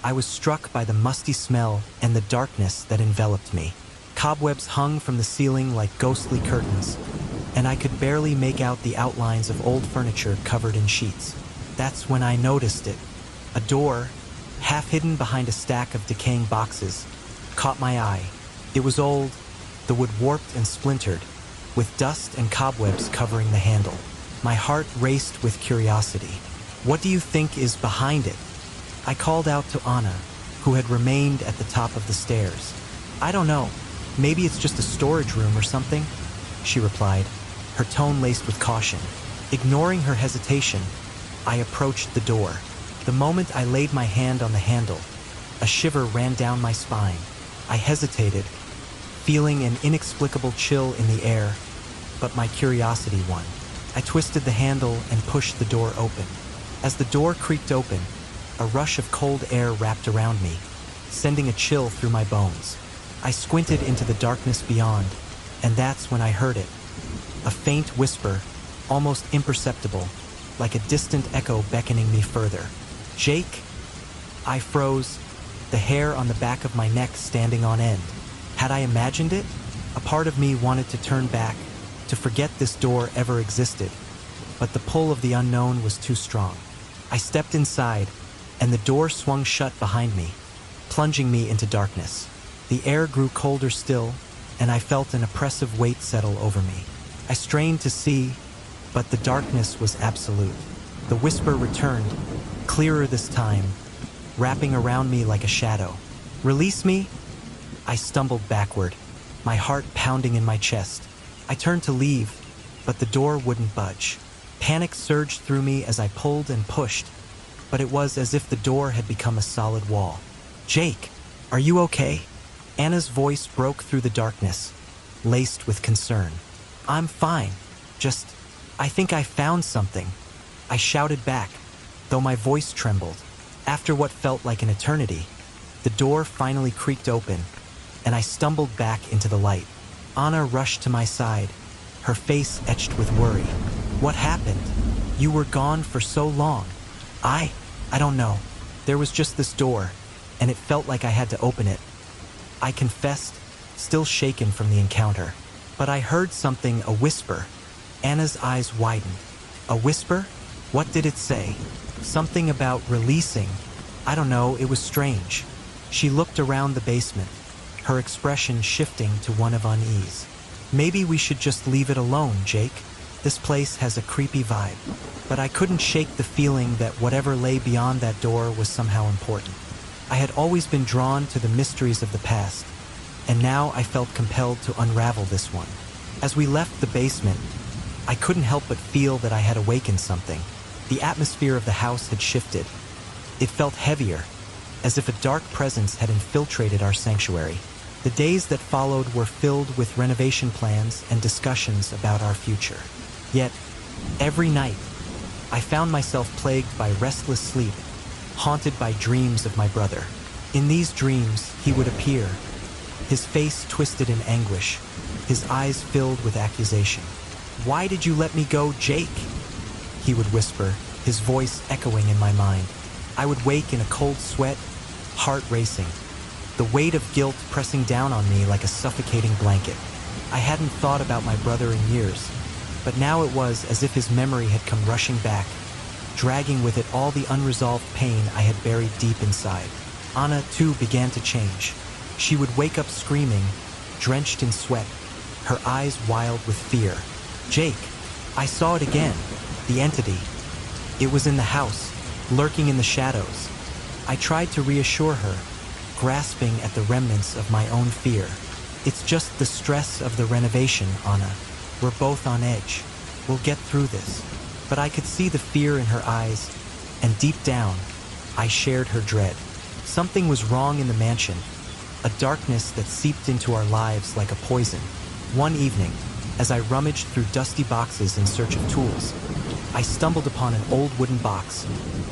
I was struck by the musty smell and the darkness that enveloped me. Cobwebs hung from the ceiling like ghostly curtains, and I could barely make out the outlines of old furniture covered in sheets. That's when I noticed it. A door, half hidden behind a stack of decaying boxes, caught my eye. It was old, the wood warped and splintered, with dust and cobwebs covering the handle. My heart raced with curiosity. What do you think is behind it? I called out to Anna, who had remained at the top of the stairs. I don't know. Maybe it's just a storage room or something, she replied, her tone laced with caution. Ignoring her hesitation, I approached the door. The moment I laid my hand on the handle, a shiver ran down my spine. I hesitated, feeling an inexplicable chill in the air, but my curiosity won. I twisted the handle and pushed the door open. As the door creaked open, a rush of cold air wrapped around me, sending a chill through my bones. I squinted into the darkness beyond, and that's when I heard it. A faint whisper, almost imperceptible, like a distant echo beckoning me further. Jake? I froze, the hair on the back of my neck standing on end. Had I imagined it? A part of me wanted to turn back, to forget this door ever existed, but the pull of the unknown was too strong. I stepped inside, and the door swung shut behind me, plunging me into darkness. The air grew colder still, and I felt an oppressive weight settle over me. I strained to see, but the darkness was absolute. The whisper returned, clearer this time, wrapping around me like a shadow. Release me? I stumbled backward, my heart pounding in my chest. I turned to leave, but the door wouldn't budge. Panic surged through me as I pulled and pushed, but it was as if the door had become a solid wall. "Jake, are you okay?" Anna's voice broke through the darkness, laced with concern. "I'm fine. Just, I think I found something," I shouted back, though my voice trembled. After what felt like an eternity, the door finally creaked open, and I stumbled back into the light. Anna rushed to my side, her face etched with worry. "What happened? You were gone for so long." I don't know. There was just this door, and it felt like I had to open it," I confessed, still shaken from the encounter. "But I heard something, a whisper." Anna's eyes widened. "A whisper? What did it say?" "Something about releasing. I don't know, it was strange." She looked around the basement, her expression shifting to one of unease. "Maybe we should just leave it alone, Jake. This place has a creepy vibe." But I couldn't shake the feeling that whatever lay beyond that door was somehow important. I had always been drawn to the mysteries of the past, and now I felt compelled to unravel this one. As we left the basement, I couldn't help but feel that I had awakened something. The atmosphere of the house had shifted. It felt heavier, as if a dark presence had infiltrated our sanctuary. The days that followed were filled with renovation plans and discussions about our future. Yet, every night, I found myself plagued by restless sleep, haunted by dreams of my brother. In these dreams, he would appear, his face twisted in anguish, his eyes filled with accusation. "Why did you let me go, Jake?" he would whisper, his voice echoing in my mind. I would wake in a cold sweat, heart racing, the weight of guilt pressing down on me like a suffocating blanket. I hadn't thought about my brother in years, but now it was as if his memory had come rushing back, dragging with it all the unresolved pain I had buried deep inside. Anna, too, began to change. She would wake up screaming, drenched in sweat, her eyes wild with fear. "Jake, I saw it again, the entity. It was in the house, lurking in the shadows." I tried to reassure her, grasping at the remnants of my own fear. "It's just the stress of the renovation, Anna. We're both on edge. We'll get through this." But I could see the fear in her eyes, and deep down, I shared her dread. Something was wrong in the mansion, a darkness that seeped into our lives like a poison. One evening, as I rummaged through dusty boxes in search of tools, I stumbled upon an old wooden box,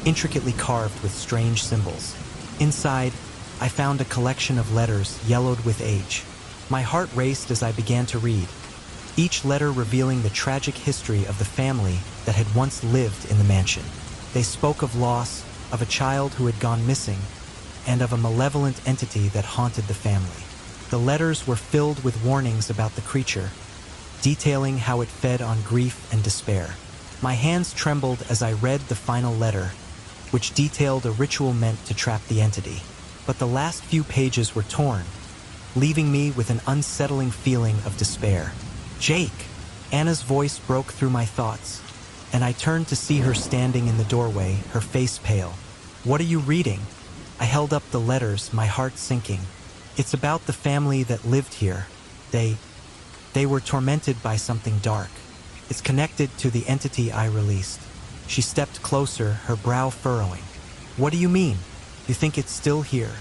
intricately carved with strange symbols. Inside, I found a collection of letters yellowed with age. My heart raced as I began to read, each letter revealing the tragic history of the family that had once lived in the mansion. They spoke of loss, of a child who had gone missing, and of a malevolent entity that haunted the family. The letters were filled with warnings about the creature, detailing how it fed on grief and despair. My hands trembled as I read the final letter, which detailed a ritual meant to trap the entity. But the last few pages were torn, leaving me with an unsettling feeling of despair. "Jake!" Anna's voice broke through my thoughts, and I turned to see her standing in the doorway, her face pale. "What are you reading?" I held up the letters, my heart sinking. "It's about the family that lived here. They were tormented by something dark. It's connected to the entity I released." She stepped closer, her brow furrowing. "What do you mean? You think it's still here?"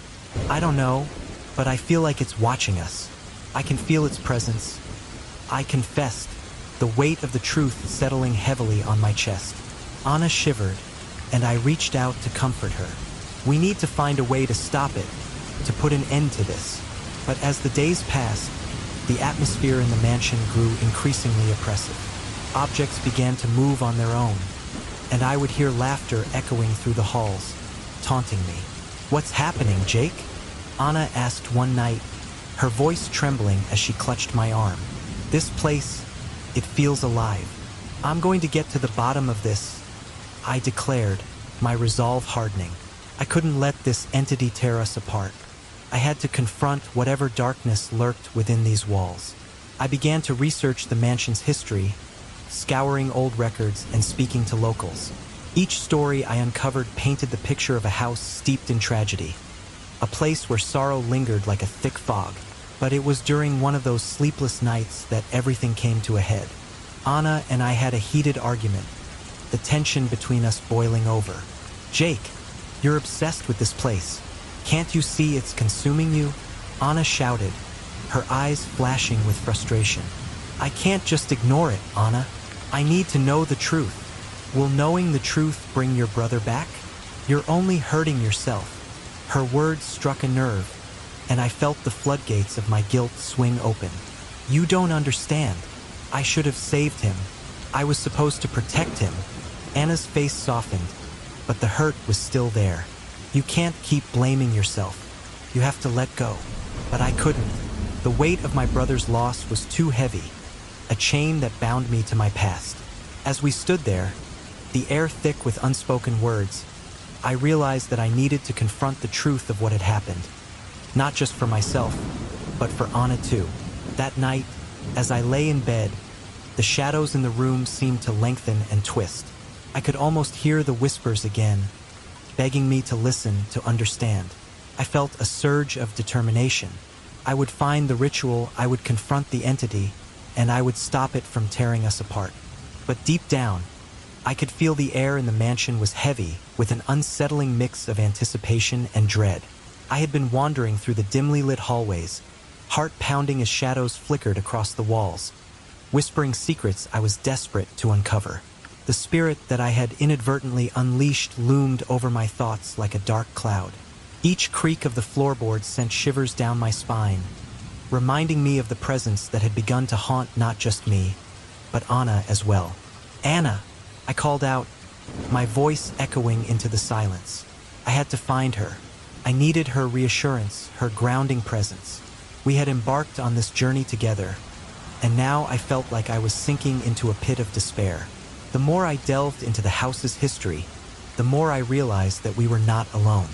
"I don't know, but I feel like it's watching us. I can feel its presence." I confessed, the weight of the truth settling heavily on my chest. Anna shivered, and I reached out to comfort her. "We need to find a way to stop it, to put an end to this." But as the days passed, the atmosphere in the mansion grew increasingly oppressive. Objects began to move on their own, and I would hear laughter echoing through the halls, taunting me. "What's happening, Jake?" Anna asked one night, her voice trembling as she clutched my arm. "This place, it feels alive. I'm going to get to the bottom of this," I declared, my resolve hardening. I couldn't let this entity tear us apart. I had to confront whatever darkness lurked within these walls. I began to research the mansion's history, scouring old records and speaking to locals. Each story I uncovered painted the picture of a house steeped in tragedy, a place where sorrow lingered like a thick fog. But it was during one of those sleepless nights that everything came to a head. Anna and I had a heated argument, the tension between us boiling over. Jake, you're obsessed with this place. Can't you see it's consuming you? Anna shouted, her eyes flashing with frustration. I can't just ignore it, Anna. I need to know the truth. Will knowing the truth bring your brother back? You're only hurting yourself. Her words struck a nerve, and I felt the floodgates of my guilt swing open. You don't understand. I should have saved him. I was supposed to protect him. Anna's face softened, but the hurt was still there. You can't keep blaming yourself. You have to let go. But I couldn't. The weight of my brother's loss was too heavy, a chain that bound me to my past. As we stood there, the air thick with unspoken words, I realized that I needed to confront the truth of what had happened. Not just for myself, but for Anna too. That night, as I lay in bed, the shadows in the room seemed to lengthen and twist. I could almost hear the whispers again, begging me to listen, to understand. I felt a surge of determination. I would find the ritual, I would confront the entity, and I would stop it from tearing us apart. But deep down, I could feel the air in the mansion was heavy with an unsettling mix of anticipation and dread. I had been wandering through the dimly lit hallways, heart pounding as shadows flickered across the walls, whispering secrets I was desperate to uncover. The spirit that I had inadvertently unleashed loomed over my thoughts like a dark cloud. Each creak of the floorboards sent shivers down my spine, reminding me of the presence that had begun to haunt not just me, but Anna as well. Anna! I called out, my voice echoing into the silence. I had to find her. I needed her reassurance, her grounding presence. We had embarked on this journey together, and now I felt like I was sinking into a pit of despair. The more I delved into the house's history, the more I realized that we were not alone.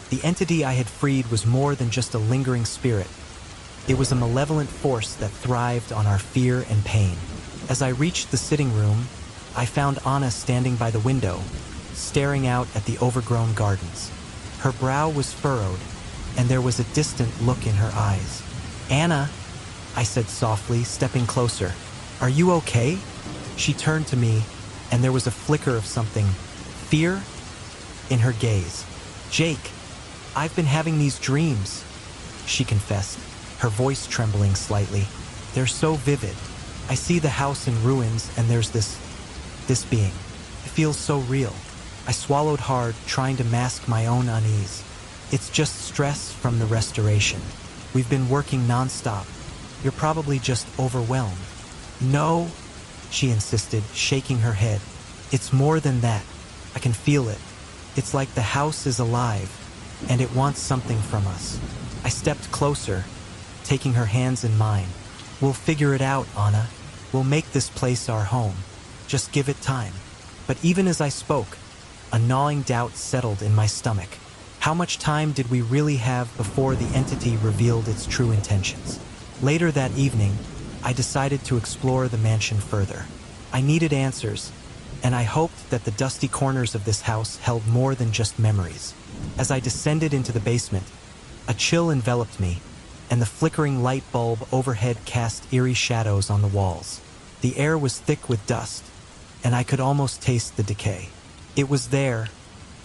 The entity I had freed was more than just a lingering spirit. It was a malevolent force that thrived on our fear and pain. As I reached the sitting room, I found Anna standing by the window, staring out at the overgrown gardens. Her brow was furrowed, and there was a distant look in her eyes. Anna, I said softly, stepping closer. Are you okay? She turned to me, and there was a flicker of something, fear, in her gaze. Jake, I've been having these dreams, she confessed, her voice trembling slightly. They're so vivid. I see the house in ruins, and there's this being. It feels so real. I swallowed hard, trying to mask my own unease. It's just stress from the restoration. We've been working nonstop. You're probably just overwhelmed. No, she insisted, shaking her head. It's more than that. I can feel it. It's like the house is alive, and it wants something from us. I stepped closer, taking her hands in mine. We'll figure it out, Anna. We'll make this place our home. Just give it time. But even as I spoke, a gnawing doubt settled in my stomach. How much time did we really have before the entity revealed its true intentions? Later that evening, I decided to explore the mansion further. I needed answers, and I hoped that the dusty corners of this house held more than just memories. As I descended into the basement, a chill enveloped me, and the flickering light bulb overhead cast eerie shadows on the walls. The air was thick with dust, and I could almost taste the decay. It was there,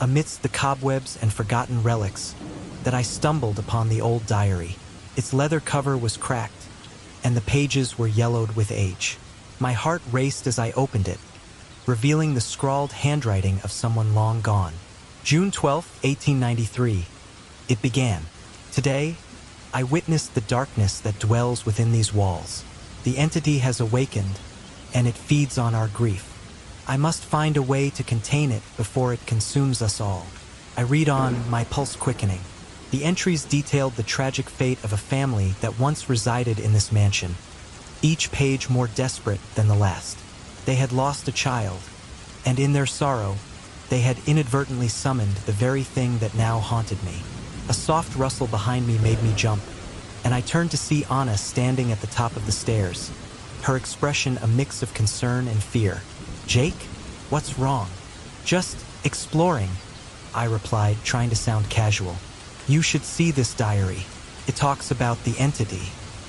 amidst the cobwebs and forgotten relics, that I stumbled upon the old diary. Its leather cover was cracked, and the pages were yellowed with age. My heart raced as I opened it, revealing the scrawled handwriting of someone long gone. June 12, 1893. It began. Today, I witnessed the darkness that dwells within these walls. The entity has awakened, and it feeds on our grief. I must find a way to contain it before it consumes us all. I read on, my pulse quickening. The entries detailed the tragic fate of a family that once resided in this mansion, each page more desperate than the last. They had lost a child, and in their sorrow, they had inadvertently summoned the very thing that now haunted me. A soft rustle behind me made me jump, and I turned to see Anna standing at the top of the stairs, her expression a mix of concern and fear. Jake, what's wrong? Just exploring, I replied, trying to sound casual. You should see this diary. It talks about the entity.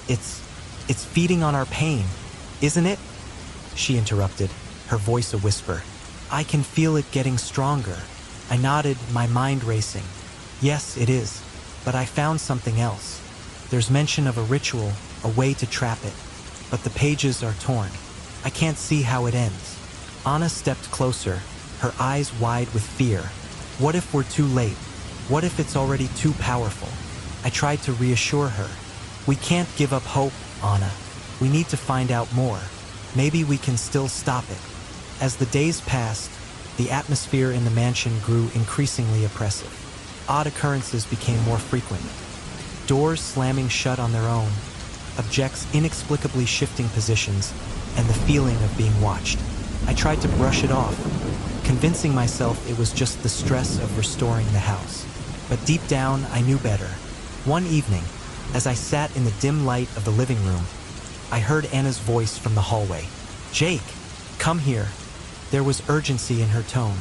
It's feeding on our pain, isn't it? She interrupted, her voice a whisper. I can feel it getting stronger. I nodded, my mind racing. Yes, it is. But I found something else. There's mention of a ritual, a way to trap it. But the pages are torn. I can't see how it ends. Anna stepped closer, her eyes wide with fear. What if we're too late? What if it's already too powerful? I tried to reassure her. We can't give up hope, Anna. We need to find out more. Maybe we can still stop it. As the days passed, the atmosphere in the mansion grew increasingly oppressive. Odd occurrences became more frequent. Doors slamming shut on their own, objects inexplicably shifting positions, and the feeling of being watched. I tried to brush it off, convincing myself it was just the stress of restoring the house. But deep down, I knew better. One evening, as I sat in the dim light of the living room, I heard Anna's voice from the hallway. "Jake, come here." There was urgency in her tone,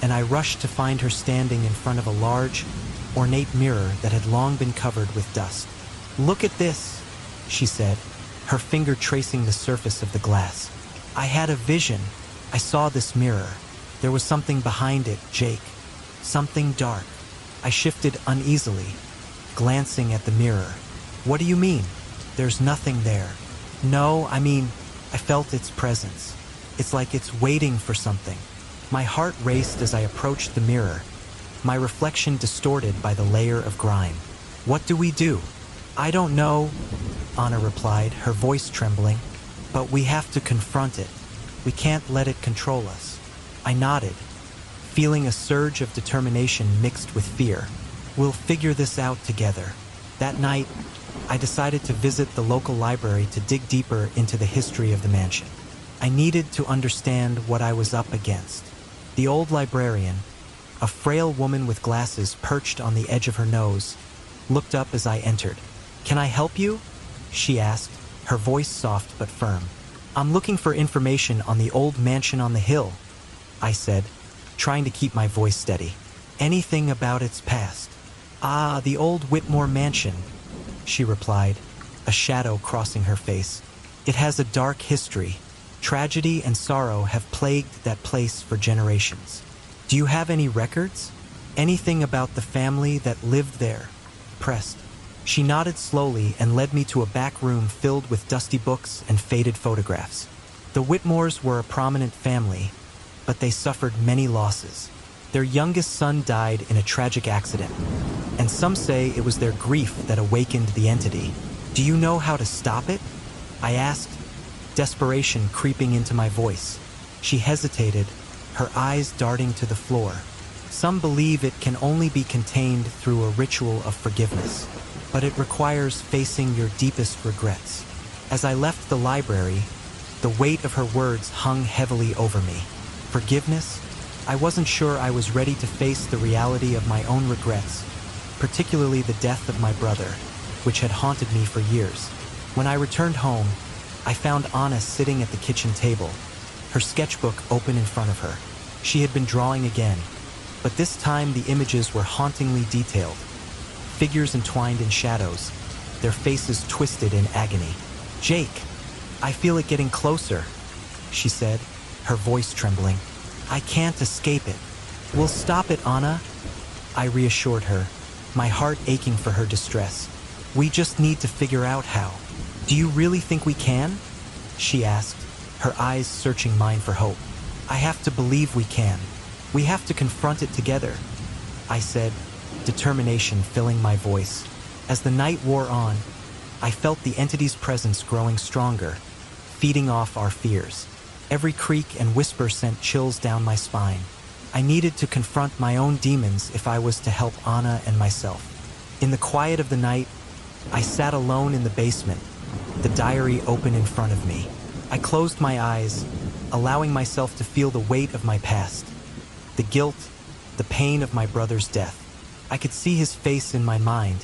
and I rushed to find her standing in front of a large, ornate mirror that had long been covered with dust. "Look at this," she said, her finger tracing the surface of the glass. "I had a vision. I saw this mirror. There was something behind it, Jake. Something dark." I shifted uneasily, glancing at the mirror. "What do you mean? There's nothing there." "No, I felt its presence. It's like it's waiting for something." My heart raced as I approached the mirror, my reflection distorted by the layer of grime. "What do we do?" "I don't know," Anna replied, her voice trembling. "But we have to confront it. We can't let it control us." I nodded, feeling a surge of determination mixed with fear. "We'll figure this out together." That night, I decided to visit the local library to dig deeper into the history of the mansion. I needed to understand what I was up against. The old librarian, a frail woman with glasses perched on the edge of her nose, looked up as I entered. "Can I help you?" she asked, her voice soft but firm. "I'm looking for information on the old mansion on the hill," I said, trying to keep my voice steady. "Anything about its past?" "Ah, the old Whitmore mansion," she replied, a shadow crossing her face. "It has a dark history. Tragedy and sorrow have plagued that place for generations. Do you have any records? Anything about the family that lived there?" Pressed. She nodded slowly and led me to a back room filled with dusty books and faded photographs. The Whitmores were a prominent family, but they suffered many losses. Their youngest son died in a tragic accident, and some say it was their grief that awakened the entity. "Do you know how to stop it?" I asked, desperation creeping into my voice. She hesitated, her eyes darting to the floor. "Some believe it can only be contained through a ritual of forgiveness, but it requires facing your deepest regrets." As I left the library, the weight of her words hung heavily over me. Forgiveness? I wasn't sure I was ready to face the reality of my own regrets, particularly the death of my brother, which had haunted me for years. When I returned home, I found Anna sitting at the kitchen table, her sketchbook open in front of her. She had been drawing again, but this time the images were hauntingly detailed. Figures entwined in shadows, their faces twisted in agony. "Jake, I feel it getting closer," she said, her voice trembling. "I can't escape it." "We'll stop it, Anna," I reassured her, my heart aching for her distress. "We just need to figure out how." "Do you really think we can?" she asked, her eyes searching mine for hope. "I have to believe we can. We have to confront it together," I said, determination filling my voice. As the night wore on, I felt the entity's presence growing stronger, feeding off our fears. Every creak and whisper sent chills down my spine. I needed to confront my own demons if I was to help Anna and myself. In the quiet of the night, I sat alone in the basement, the diary open in front of me. I closed my eyes, allowing myself to feel the weight of my past, the guilt, the pain of my brother's death. I could see his face in my mind,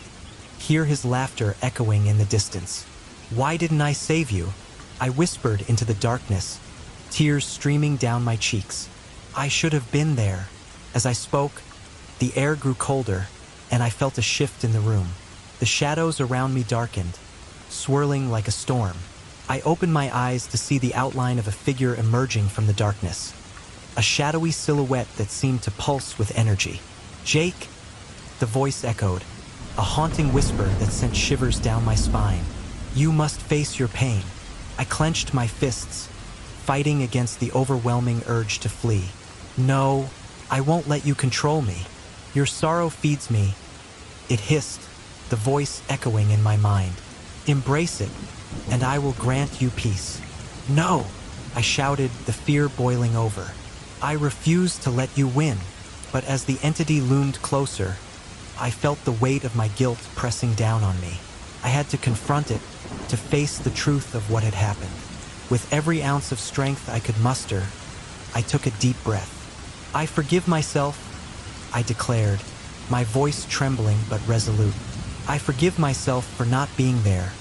hear his laughter echoing in the distance. "Why didn't I save you?" I whispered into the darkness, tears streaming down my cheeks. "I should have been there." As I spoke, the air grew colder, and I felt a shift in the room. The shadows around me darkened, swirling like a storm. I opened my eyes to see the outline of a figure emerging from the darkness. a shadowy silhouette that seemed to pulse with energy. "Jake," the voice echoed, a haunting whisper that sent shivers down my spine. "You must face your pain." I clenched my fists, fighting against the overwhelming urge to flee. "No, I won't let you control me. Your sorrow feeds me," it hissed, the voice echoing in my mind. "Embrace it, and I will grant you peace." "No," I shouted, the fear boiling over. "I refuse to let you win." But as the entity loomed closer, I felt the weight of my guilt pressing down on me. I had to confront it, to face the truth of what had happened. With every ounce of strength I could muster, I took a deep breath. "I forgive myself," I declared, my voice trembling but resolute. "I forgive myself for not being there,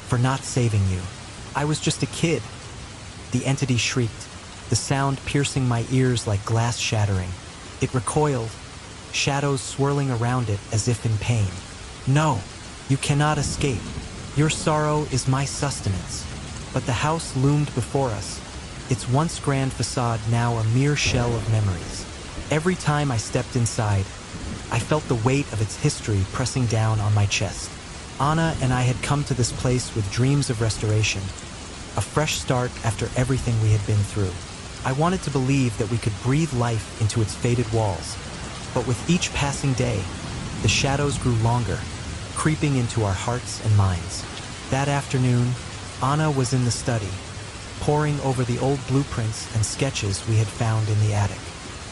for not saving you. I was just a kid." The entity shrieked, the sound piercing my ears like glass shattering. It recoiled, shadows swirling around it as if in pain. "No, you cannot escape. Your sorrow is my sustenance." But the house loomed before us, its once grand facade now a mere shell of memories. Every time I stepped inside, I felt the weight of its history pressing down on my chest. Anna and I had come to this place with dreams of restoration, a fresh start after everything we had been through. I wanted to believe that we could breathe life into its faded walls, but with each passing day, the shadows grew longer, creeping into our hearts and minds. That afternoon, Anna was in the study, poring over the old blueprints and sketches we had found in the attic.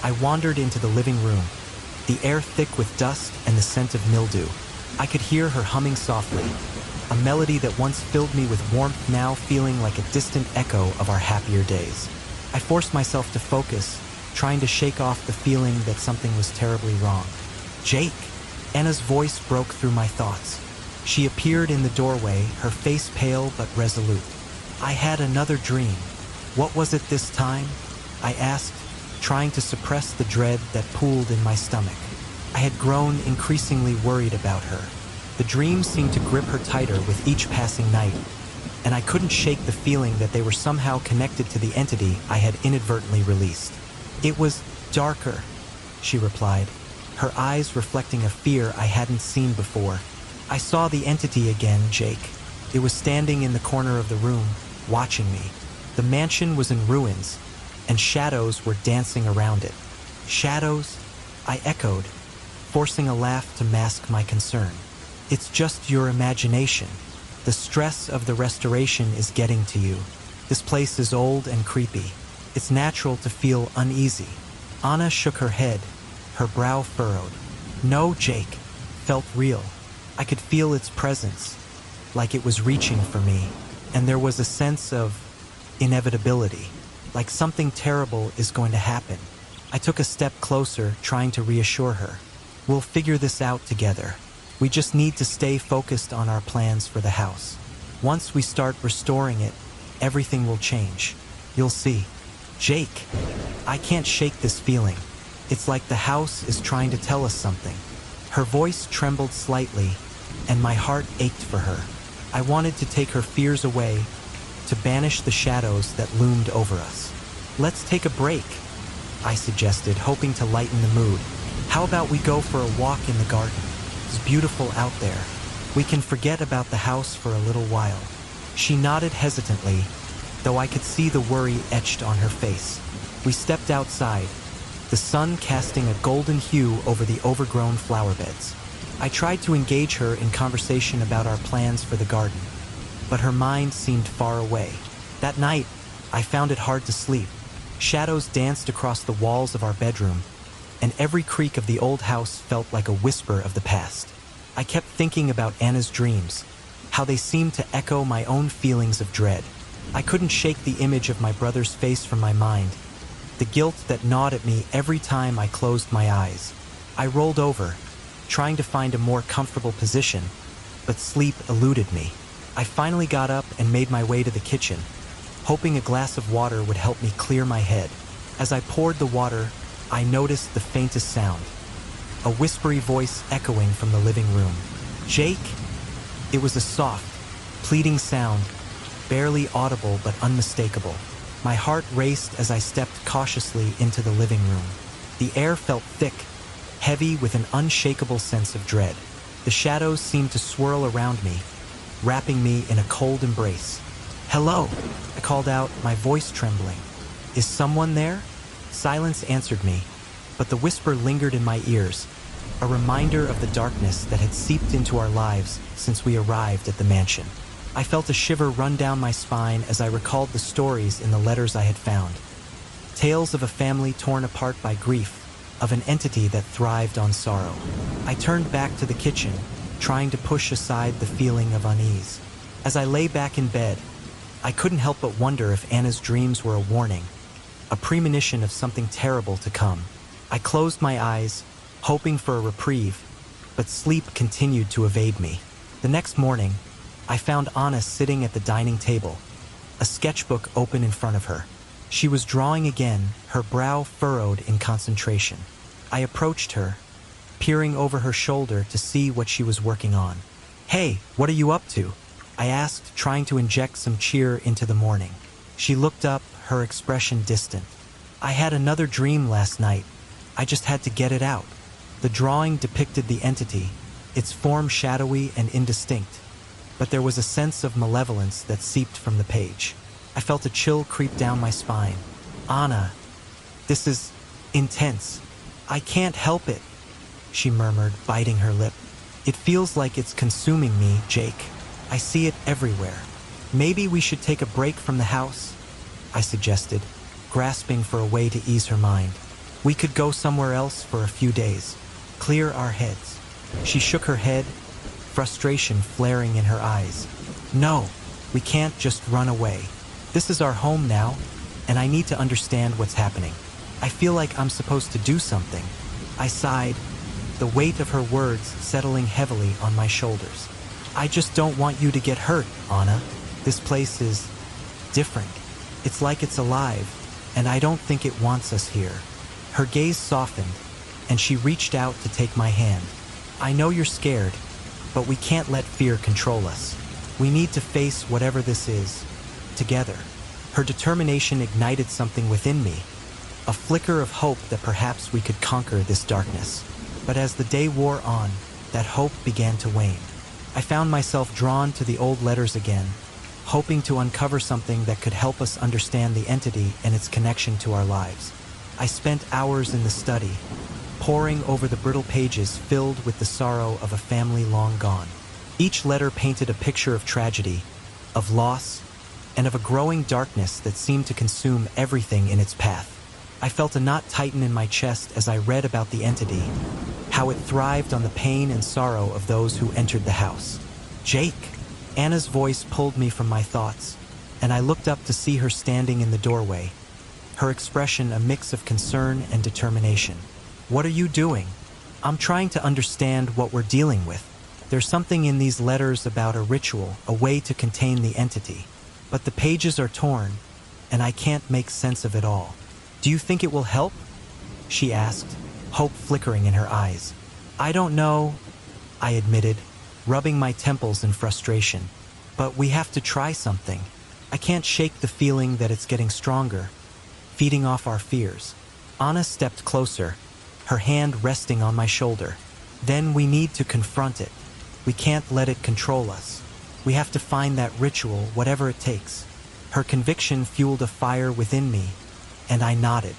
I wandered into the living room, the air thick with dust and the scent of mildew. I could hear her humming softly, a melody that once filled me with warmth now feeling like a distant echo of our happier days. I forced myself to focus, trying to shake off the feeling that something was terribly wrong. "Jake!" Anna's voice broke through my thoughts. She appeared in the doorway, her face pale but resolute. "I had another dream. What was it this time?" I asked, trying to suppress the dread that pooled in my stomach. I had grown increasingly worried about her. The dream seemed to grip her tighter with each passing night, and I couldn't shake the feeling that they were somehow connected to the entity I had inadvertently released. "It was darker," she replied, her eyes reflecting a fear I hadn't seen before. "I saw the entity again, Jake. It was standing in the corner of the room, watching me. The mansion was in ruins, and shadows were dancing around it." "Shadows?" I echoed, forcing a laugh to mask my concern. "It's just your imagination. The stress of the restoration is getting to you. This place is old and creepy. It's natural to feel uneasy." Anna shook her head, her brow furrowed. "No, Jake, felt real. I could feel its presence, like it was reaching for me, and there was a sense of inevitability, like something terrible is going to happen." I took a step closer, trying to reassure her. "We'll figure this out together. We just need to stay focused on our plans for the house. Once we start restoring it, everything will change. You'll see." "Jake, I can't shake this feeling. It's like the house is trying to tell us something." Her voice trembled slightly, and my heart ached for her. I wanted to take her fears away, to banish the shadows that loomed over us. "Let's take a break," I suggested, hoping to lighten the mood. "How about we go for a walk in the garden? It's beautiful out there. We can forget about the house for a little while." She nodded hesitantly, though I could see the worry etched on her face. We stepped outside, the sun casting a golden hue over the overgrown flower beds. I tried to engage her in conversation about our plans for the garden, but her mind seemed far away. That night, I found it hard to sleep. Shadows danced across the walls of our bedroom, and every creak of the old house felt like a whisper of the past. I kept thinking about Anna's dreams, how they seemed to echo my own feelings of dread. I couldn't shake the image of my brother's face from my mind, the guilt that gnawed at me every time I closed my eyes. I rolled over, trying to find a more comfortable position, but sleep eluded me. I finally got up and made my way to the kitchen, hoping a glass of water would help me clear my head. As I poured the water, I noticed the faintest sound, a whispery voice echoing from the living room. "Jake?" It was a soft, pleading sound, barely audible but unmistakable. My heart raced as I stepped cautiously into the living room. The air felt thick, heavy with an unshakable sense of dread. The shadows seemed to swirl around me, wrapping me in a cold embrace. "Hello," I called out, my voice trembling. "Is someone there?" Silence answered me, but the whisper lingered in my ears, a reminder of the darkness that had seeped into our lives since we arrived at the mansion. I felt a shiver run down my spine as I recalled the stories in the letters I had found. Tales of a family torn apart by grief, of an entity that thrived on sorrow. I turned back to the kitchen, trying to push aside the feeling of unease. As I lay back in bed, I couldn't help but wonder if Anna's dreams were a warning, a premonition of something terrible to come. I closed my eyes, hoping for a reprieve, but sleep continued to evade me. The next morning, I found Anna sitting at the dining table, a sketchbook open in front of her. She was drawing again, her brow furrowed in concentration. I approached her, peering over her shoulder to see what she was working on. "Hey, what are you up to?" I asked, trying to inject some cheer into the morning. She looked up, her expression distant. "I had another dream last night. I just had to get it out." The drawing depicted the entity, its form shadowy and indistinct, but there was a sense of malevolence that seeped from the page. I felt a chill creep down my spine. "Anna, this is intense. I can't help it," she murmured, biting her lip. "It feels like it's consuming me, Jake. I see it everywhere. Maybe we should take a break from the house," I suggested, grasping for a way to ease her mind. "We could go somewhere else for a few days, clear our heads." She shook her head, frustration flaring in her eyes. "No, we can't just run away. This is our home now, and I need to understand what's happening. I feel like I'm supposed to do something." I sighed, the weight of her words settling heavily on my shoulders. "I just don't want you to get hurt, Anna. This place is different. It's like it's alive, and I don't think it wants us here." Her gaze softened, and she reached out to take my hand. "I know you're scared, but we can't let fear control us. We need to face whatever this is, together." Her determination ignited something within me, a flicker of hope that perhaps we could conquer this darkness. But as the day wore on, that hope began to wane. I found myself drawn to the old letters again, hoping to uncover something that could help us understand the entity and its connection to our lives. I spent hours in the study, poring over the brittle pages filled with the sorrow of a family long gone. Each letter painted a picture of tragedy, of loss, and of a growing darkness that seemed to consume everything in its path. I felt a knot tighten in my chest as I read about the entity, how it thrived on the pain and sorrow of those who entered the house. "Jake!" Anna's voice pulled me from my thoughts, and I looked up to see her standing in the doorway, her expression a mix of concern and determination. "What are you doing?" "I'm trying to understand what we're dealing with. There's something in these letters about a ritual, a way to contain the entity. But the pages are torn, and I can't make sense of it all. Do you think it will help?" she asked, hope flickering in her eyes. "I don't know," I admitted, rubbing my temples in frustration. "But we have to try something. I can't shake the feeling that it's getting stronger, feeding off our fears." Anna stepped closer, her hand resting on my shoulder. "Then we need to confront it. We can't let it control us. We have to find that ritual, whatever it takes." Her conviction fueled a fire within me, and I nodded.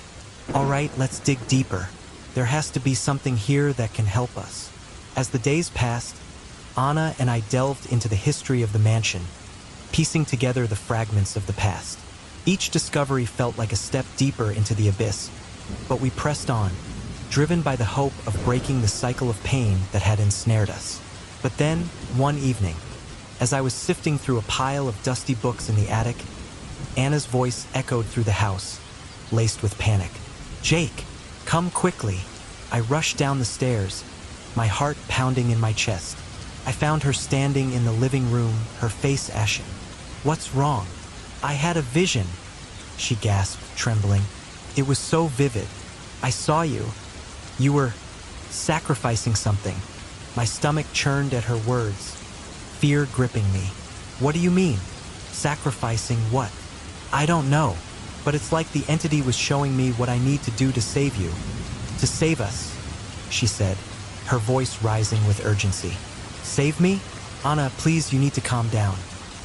"All right, let's dig deeper. There has to be something here that can help us." As the days passed, Anna and I delved into the history of the mansion, piecing together the fragments of the past. Each discovery felt like a step deeper into the abyss, but we pressed on, driven by the hope of breaking the cycle of pain that had ensnared us. But then, one evening, as I was sifting through a pile of dusty books in the attic, Anna's voice echoed through the house, laced with panic. "Jake, come quickly." I rushed down the stairs, my heart pounding in my chest. I found her standing in the living room, her face ashen. "What's wrong?" "I had a vision," she gasped, trembling. "It was so vivid. I saw you. You were sacrificing something." My stomach churned at her words, fear gripping me. "What do you mean? Sacrificing what?" "I don't know, but it's like the entity was showing me what I need to do to save you. To save us, she said, her voice rising with urgency. Save me? Anna, please, you need to calm down.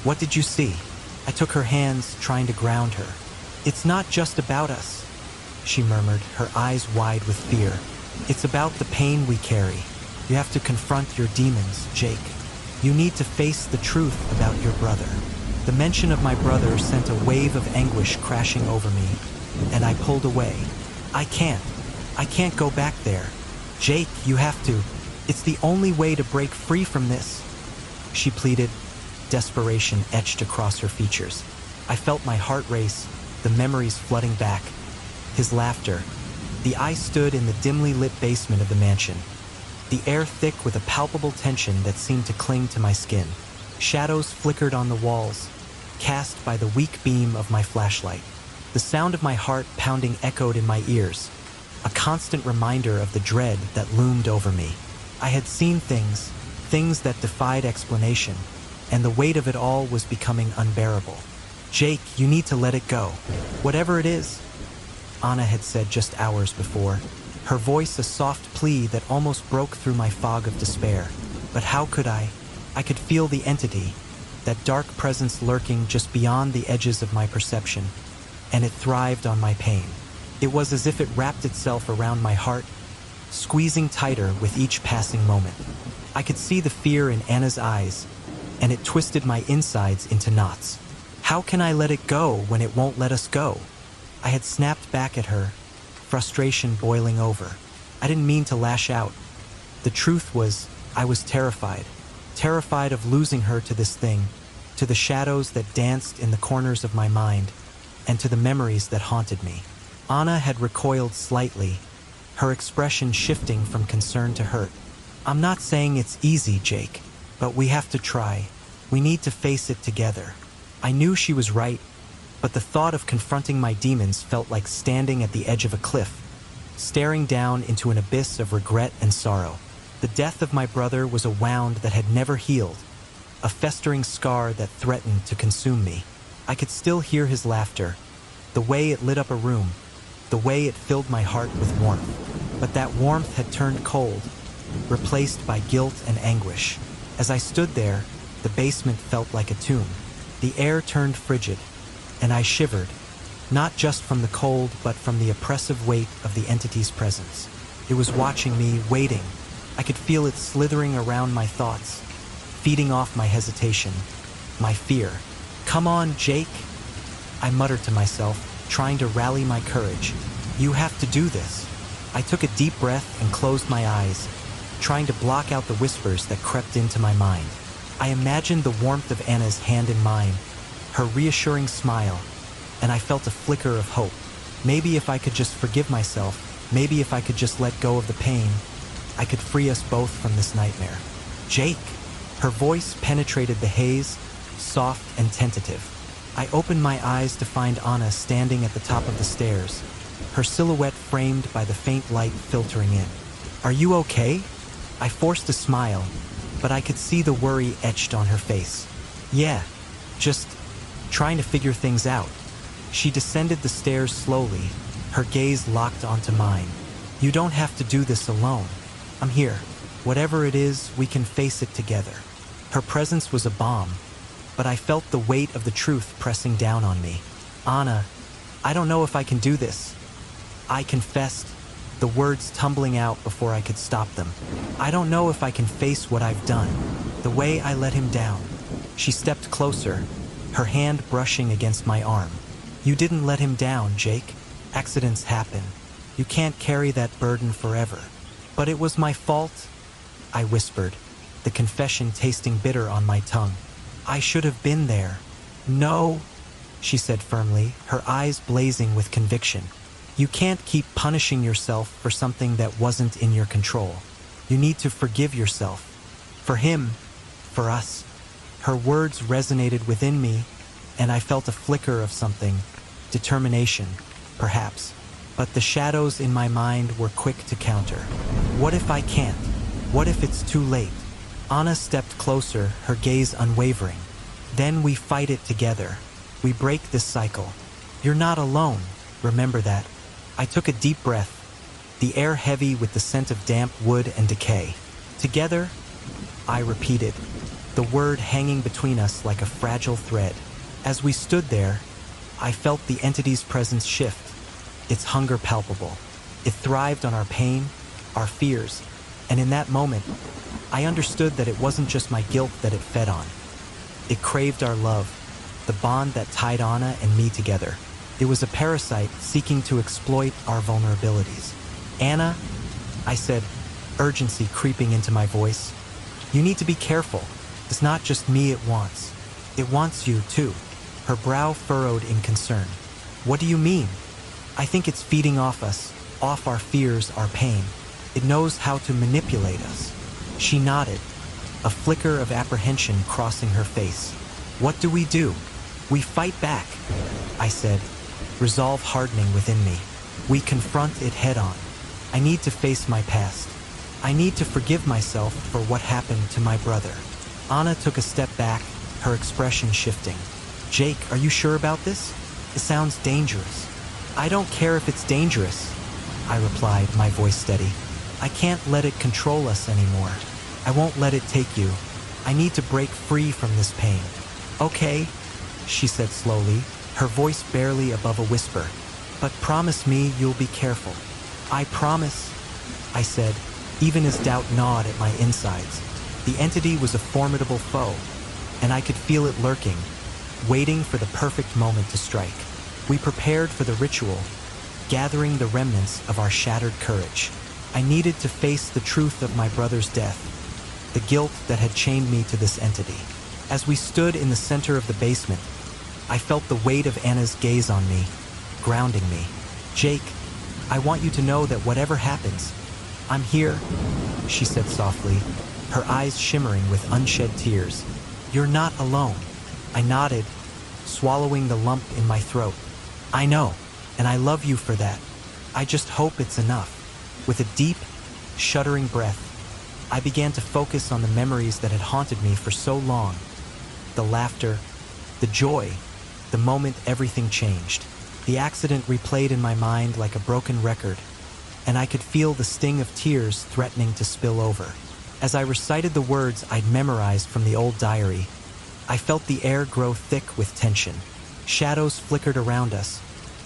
What did you see? I took her hands, trying to ground her. It's not just about us, she murmured, her eyes wide with fear. It's about the pain we carry. You have to confront your demons, Jake. You need to face the truth about your brother. The mention of my brother sent a wave of anguish crashing over me, and I pulled away. I can't go back there. Jake, you have to. It's the only way to break free from this, she pleaded, desperation etched across her features. I felt my heart race, the memories flooding back. His laughter. I stood in the dimly lit basement of the mansion, the air thick with a palpable tension that seemed to cling to my skin. Shadows flickered on the walls, cast by the weak beam of my flashlight. The sound of my heart pounding echoed in my ears, a constant reminder of the dread that loomed over me. I had seen things that defied explanation, and the weight of it all was becoming unbearable. Jake, you need to let it go. Whatever it is, Anna had said just hours before, her voice a soft plea that almost broke through my fog of despair. But how could I? I could feel the entity, that dark presence lurking just beyond the edges of my perception, and it thrived on my pain. It was as if it wrapped itself around my heart, squeezing tighter with each passing moment. I could see the fear in Anna's eyes, and it twisted my insides into knots. How can I let it go when it won't let us go? I had snapped back at her, frustration boiling over. I didn't mean to lash out. The truth was, I was terrified. Terrified of losing her to this thing, to the shadows that danced in the corners of my mind, and to the memories that haunted me. Anna had recoiled slightly, her expression shifting from concern to hurt. I'm not saying it's easy, Jake, but we have to try. We need to face it together. I knew she was right, but the thought of confronting my demons felt like standing at the edge of a cliff, staring down into an abyss of regret and sorrow. The death of my brother was a wound that had never healed, a festering scar that threatened to consume me. I could still hear his laughter, the way it lit up a room, the way it filled my heart with warmth. But that warmth had turned cold, replaced by guilt and anguish. As I stood there, the basement felt like a tomb. The air turned frigid, and I shivered, not just from the cold, but from the oppressive weight of the entity's presence. It was watching me, waiting. I could feel it slithering around my thoughts, feeding off my hesitation, my fear. Come on, Jake, I muttered to myself, trying to rally my courage. You have to do this. I took a deep breath and closed my eyes, trying to block out the whispers that crept into my mind. I imagined the warmth of Anna's hand in mine, her reassuring smile, and I felt a flicker of hope. Maybe if I could just forgive myself, maybe if I could just let go of the pain, I could free us both from this nightmare. Jake! Her voice penetrated the haze, soft and tentative. I opened my eyes to find Anna standing at the top of the stairs, her silhouette framed by the faint light filtering in. Are you okay? I forced a smile, but I could see the worry etched on her face. Yeah, just trying to figure things out. She descended the stairs slowly, her gaze locked onto mine. You don't have to do this alone. I'm here. Whatever it is, we can face it together. Her presence was a balm, but I felt the weight of the truth pressing down on me. Anna, I don't know if I can do this. I confessed, the words tumbling out before I could stop them. I don't know if I can face what I've done, the way I let him down. She stepped closer, her hand brushing against my arm. You didn't let him down, Jake. Accidents happen. You can't carry that burden forever. But it was my fault, I whispered, the confession tasting bitter on my tongue. I should have been there. No, she said firmly, her eyes blazing with conviction. You can't keep punishing yourself for something that wasn't in your control. You need to forgive yourself. For him, for us. Her words resonated within me, and I felt a flicker of something, determination, perhaps. But the shadows in my mind were quick to counter. What if I can't? What if it's too late? Anna stepped closer, her gaze unwavering. Then we fight it together. We break this cycle. You're not alone. Remember that. I took a deep breath, the air heavy with the scent of damp wood and decay. Together, I repeated, the word hanging between us like a fragile thread. As we stood there, I felt the entity's presence shift, its hunger palpable. It thrived on our pain, our fears, and in that moment, I understood that it wasn't just my guilt that it fed on. It craved our love, the bond that tied Anna and me together. It was a parasite seeking to exploit our vulnerabilities. Anna, I said, urgency creeping into my voice. You need to be careful. It's not just me it wants. It wants you, too. Her brow furrowed in concern. What do you mean? I think it's feeding off us, off our fears, our pain. It knows how to manipulate us. She nodded, a flicker of apprehension crossing her face. What do? We fight back, I said, resolve hardening within me. We confront it head-on. I need to face my past. I need to forgive myself for what happened to my brother. Anna took a step back, her expression shifting. Jake, are you sure about this? It sounds dangerous. I don't care if it's dangerous, I replied, my voice steady. I can't let it control us anymore. I won't let it take you. I need to break free from this pain. Okay, she said slowly, her voice barely above a whisper. But promise me you'll be careful. I promise, I said, even as doubt gnawed at my insides. The entity was a formidable foe, and I could feel it lurking, waiting for the perfect moment to strike. We prepared for the ritual, gathering the remnants of our shattered courage. I needed to face the truth of my brother's death, the guilt that had chained me to this entity. As we stood in the center of the basement, I felt the weight of Anna's gaze on me, grounding me. Jake, I want you to know that whatever happens, I'm here, she said softly, her eyes shimmering with unshed tears. You're not alone. I nodded, swallowing the lump in my throat. I know, and I love you for that. I just hope it's enough. With a deep, shuddering breath, I began to focus on the memories that had haunted me for so long. The laughter, the joy, the moment everything changed. The accident replayed in my mind like a broken record, and I could feel the sting of tears threatening to spill over. As I recited the words I'd memorized from the old diary, I felt the air grow thick with tension. Shadows flickered around us,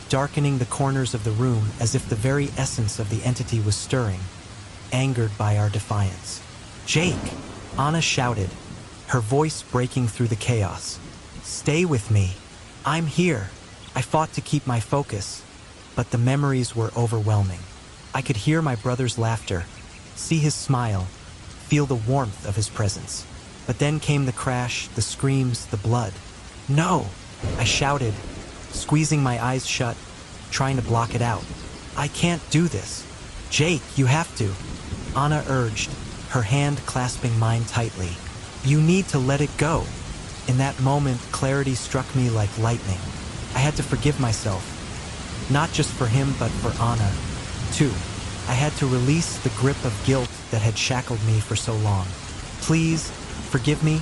darkening the corners of the room as if the very essence of the entity was stirring, angered by our defiance. Jake! Anna shouted, her voice breaking through the chaos. Stay with me. I'm here. I fought to keep my focus, but the memories were overwhelming. I could hear my brother's laughter, see his smile, feel the warmth of his presence. But then came the crash, the screams, the blood. No! I shouted, squeezing my eyes shut, trying to block it out. I can't do this. Jake, you have to. Anna urged, her hand clasping mine tightly. You need to let it go. In that moment, clarity struck me like lightning. I had to forgive myself. Not just for him, but for Anna, too. I had to release the grip of guilt that had shackled me for so long. Please, forgive me,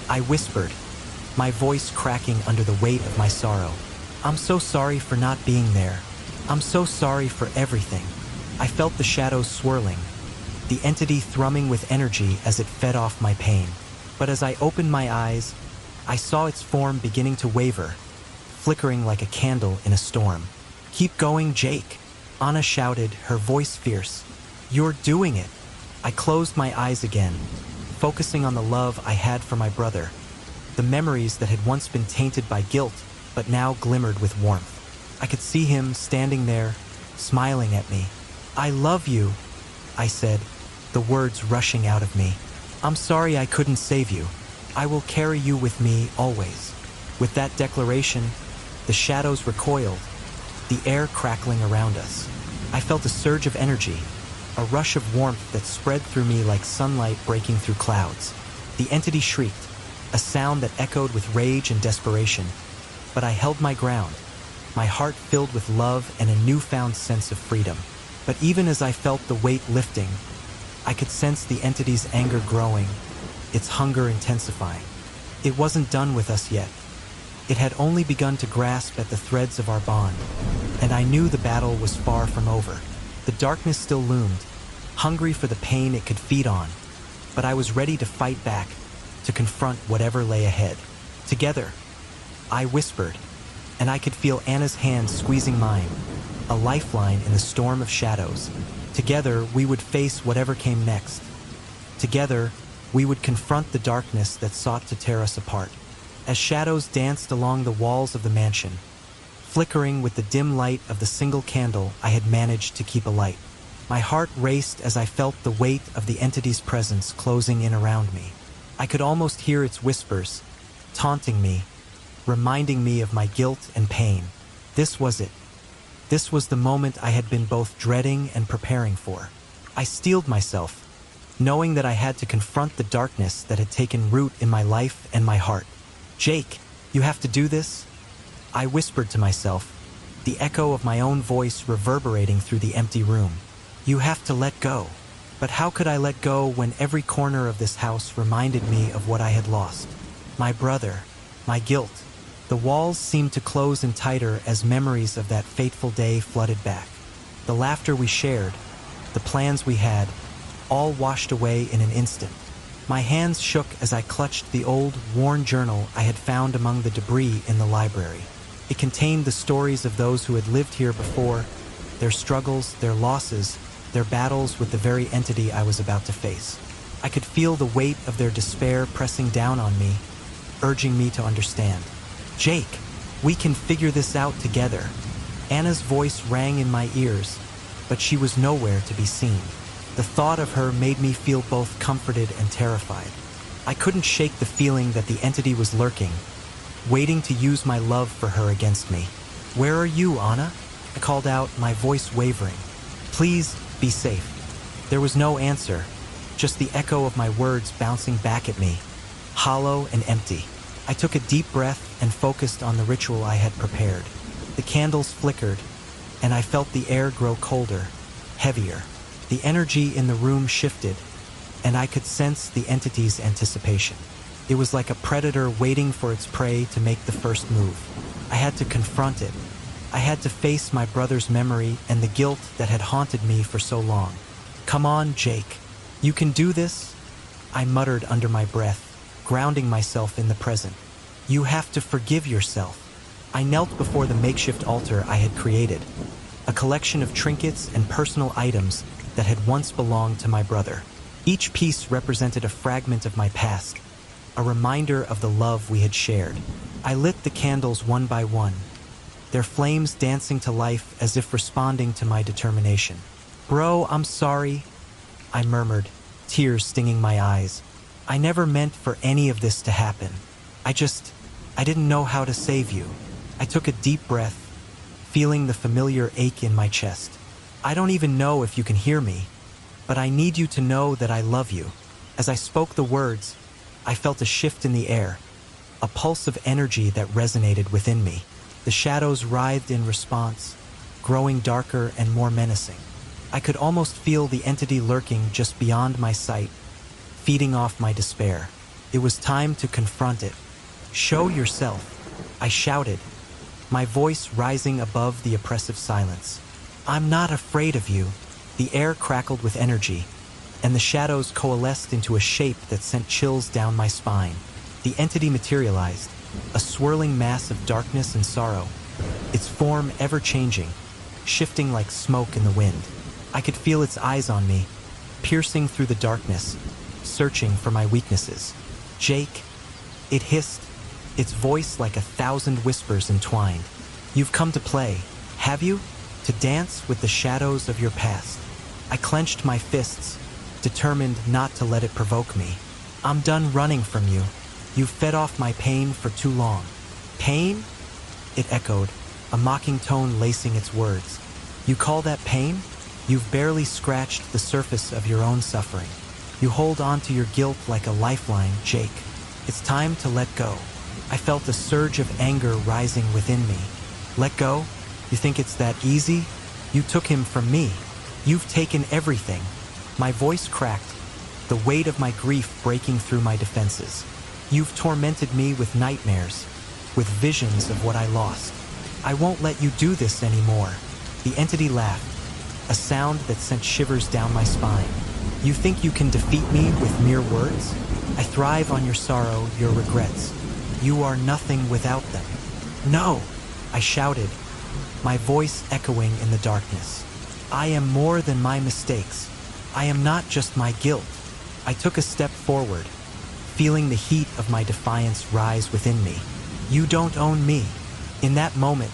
I whispered, my voice cracking under the weight of my sorrow. I'm so sorry for not being there. I'm so sorry for everything. I felt the shadows swirling, the entity thrumming with energy as it fed off my pain. But as I opened my eyes, I saw its form beginning to waver, flickering like a candle in a storm. Keep going, Jake, Anna shouted, her voice fierce. You're doing it. I closed my eyes again, focusing on the love I had for my brother, the memories that had once been tainted by guilt, but now glimmered with warmth. I could see him standing there, smiling at me. I love you, I said, the words rushing out of me. I'm sorry I couldn't save you. I will carry you with me always. With that declaration, the shadows recoiled, the air crackling around us. I felt a surge of energy, a rush of warmth that spread through me like sunlight breaking through clouds. The entity shrieked, a sound that echoed with rage and desperation. But I held my ground, my heart filled with love and a newfound sense of freedom. But even as I felt the weight lifting, I could sense the entity's anger growing, its hunger intensifying. It wasn't done with us yet. It had only begun to grasp at the threads of our bond, and I knew the battle was far from over. The darkness still loomed, hungry for the pain it could feed on, but I was ready to fight back, to confront whatever lay ahead. Together, I whispered, and I could feel Anna's hand squeezing mine, a lifeline in the storm of shadows. Together, we would face whatever came next. Together, we would confront the darkness that sought to tear us apart. As shadows danced along the walls of the mansion, flickering with the dim light of the single candle I had managed to keep alight, my heart raced as I felt the weight of the entity's presence closing in around me. I could almost hear its whispers, taunting me, reminding me of my guilt and pain. This was it. This was the moment I had been both dreading and preparing for. I steeled myself, knowing that I had to confront the darkness that had taken root in my life and my heart. "Jake, you have to do this," I whispered to myself, the echo of my own voice reverberating through the empty room. "You have to let go." But how could I let go when every corner of this house reminded me of what I had lost? My brother, my guilt. The walls seemed to close in tighter as memories of that fateful day flooded back. The laughter we shared, the plans we had, all washed away in an instant. My hands shook as I clutched the old, worn journal I had found among the debris in the library. It contained the stories of those who had lived here before, their struggles, their losses, their battles with the very entity I was about to face. I could feel the weight of their despair pressing down on me, urging me to understand. "Jake, we can figure this out together." Anna's voice rang in my ears, but she was nowhere to be seen. The thought of her made me feel both comforted and terrified. I couldn't shake the feeling that the entity was lurking, waiting to use my love for her against me. "Where are you, Anna?" I called out, my voice wavering. "Please, be safe." There was no answer, just the echo of my words bouncing back at me, hollow and empty. I took a deep breath and focused on the ritual I had prepared. The candles flickered, and I felt the air grow colder, heavier. The energy in the room shifted, and I could sense the entity's anticipation. It was like a predator waiting for its prey to make the first move. I had to confront it. I had to face my brother's memory and the guilt that had haunted me for so long. "Come on, Jake. You can do this," I muttered under my breath, grounding myself in the present. "You have to forgive yourself." I knelt before the makeshift altar I had created, a collection of trinkets and personal items that had once belonged to my brother. Each piece represented a fragment of my past, a reminder of the love we had shared. I lit the candles one by one, their flames dancing to life as if responding to my determination. "Bro, I'm sorry," I murmured, tears stinging my eyes. "I never meant for any of this to happen. I didn't know how to save you." I took a deep breath, feeling the familiar ache in my chest. "I don't even know if you can hear me, but I need you to know that I love you." As I spoke the words, I felt a shift in the air, a pulse of energy that resonated within me. The shadows writhed in response, growing darker and more menacing. I could almost feel the entity lurking just beyond my sight, feeding off my despair. It was time to confront it. "Show yourself," I shouted, my voice rising above the oppressive silence. "I'm not afraid of you." The air crackled with energy, and the shadows coalesced into a shape that sent chills down my spine. The entity materialized, a swirling mass of darkness and sorrow, its form ever-changing, shifting like smoke in the wind. I could feel its eyes on me, piercing through the darkness, searching for my weaknesses. "Jake," it hissed, its voice like 1,000 whispers entwined. "You've come to play, have you? To dance with the shadows of your past." I clenched my fists, determined not to let it provoke me. "I'm done running from you. You've fed off my pain for too long." "Pain?" it echoed, a mocking tone lacing its words. "You call that pain? You've barely scratched the surface of your own suffering. You hold on to your guilt like a lifeline, Jake. It's time to let go." I felt a surge of anger rising within me. "Let go? You think it's that easy? You took him from me. You've taken everything." My voice cracked, the weight of my grief breaking through my defenses. "You've tormented me with nightmares, with visions of what I lost. "I won't let you do this anymore." The entity laughed, a sound that sent shivers down my spine. "You think you can defeat me with mere words? I thrive on your sorrow, your regrets. You are nothing without them." "No!" I shouted, my voice echoing in the darkness. "I am more than my mistakes. I am not just my guilt." I took a step forward, feeling the heat of my defiance rise within me. "You don't own me." In that moment,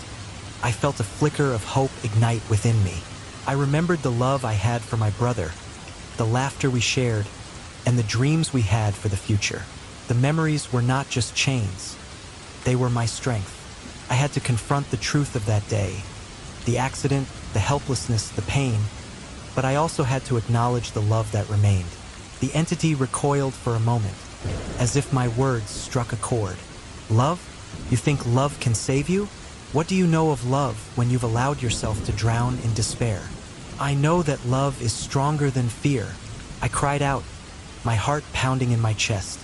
I felt a flicker of hope ignite within me. I remembered the love I had for my brother, the laughter we shared, and the dreams we had for the future. The memories were not just chains. They were my strength. I had to confront the truth of that day, the accident, the helplessness, the pain, but I also had to acknowledge the love that remained. The entity recoiled for a moment, as if my words struck a chord. "Love? You think love can save you? What do you know of love when you've allowed yourself to drown in despair?" "I know that love is stronger than fear," I cried out, my heart pounding in my chest.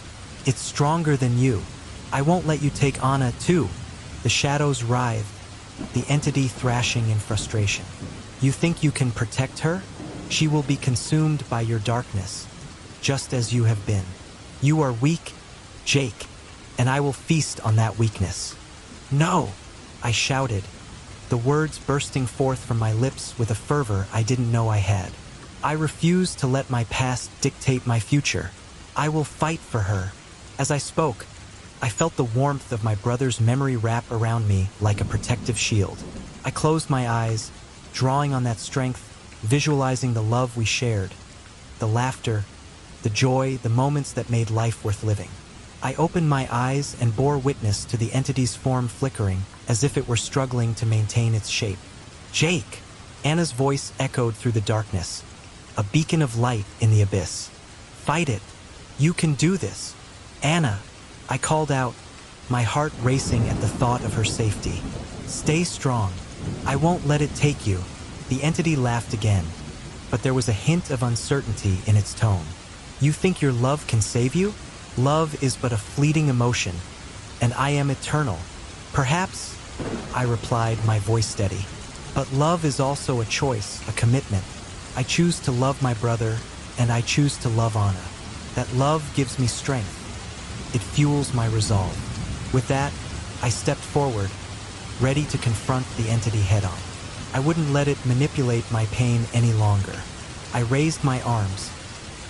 "It's stronger than you. I won't let you take Anna, too." The shadows writhed, the entity thrashing in frustration. "You think you can protect her? She will be consumed by your darkness, just as you have been. You are weak, Jake, and I will feast on that weakness." "No!" I shouted, the words bursting forth from my lips with a fervor I didn't know I had. "I refuse to let my past dictate my future. I will fight for her." As I spoke, I felt the warmth of my brother's memory wrap around me like a protective shield. I closed my eyes, drawing on that strength, visualizing the love we shared, the laughter, the joy, the moments that made life worth living. I opened my eyes and bore witness to the entity's form flickering as if it were struggling to maintain its shape. "Jake!" Anna's voice echoed through the darkness, a beacon of light in the abyss. "Fight it! You can do this! Anna!" I called out, my heart racing at the thought of her safety. "Stay strong. I won't let it take you." The entity laughed again, but there was a hint of uncertainty in its tone. "You think your love can save you? Love is but a fleeting emotion, and I am eternal." "Perhaps," I replied, my voice steady. "But love is also a choice, a commitment. I choose to love my brother, and I choose to love Anna. That love gives me strength. It fuels my resolve." With that, I stepped forward, ready to confront the entity head-on. I wouldn't let it manipulate my pain any longer. I raised my arms,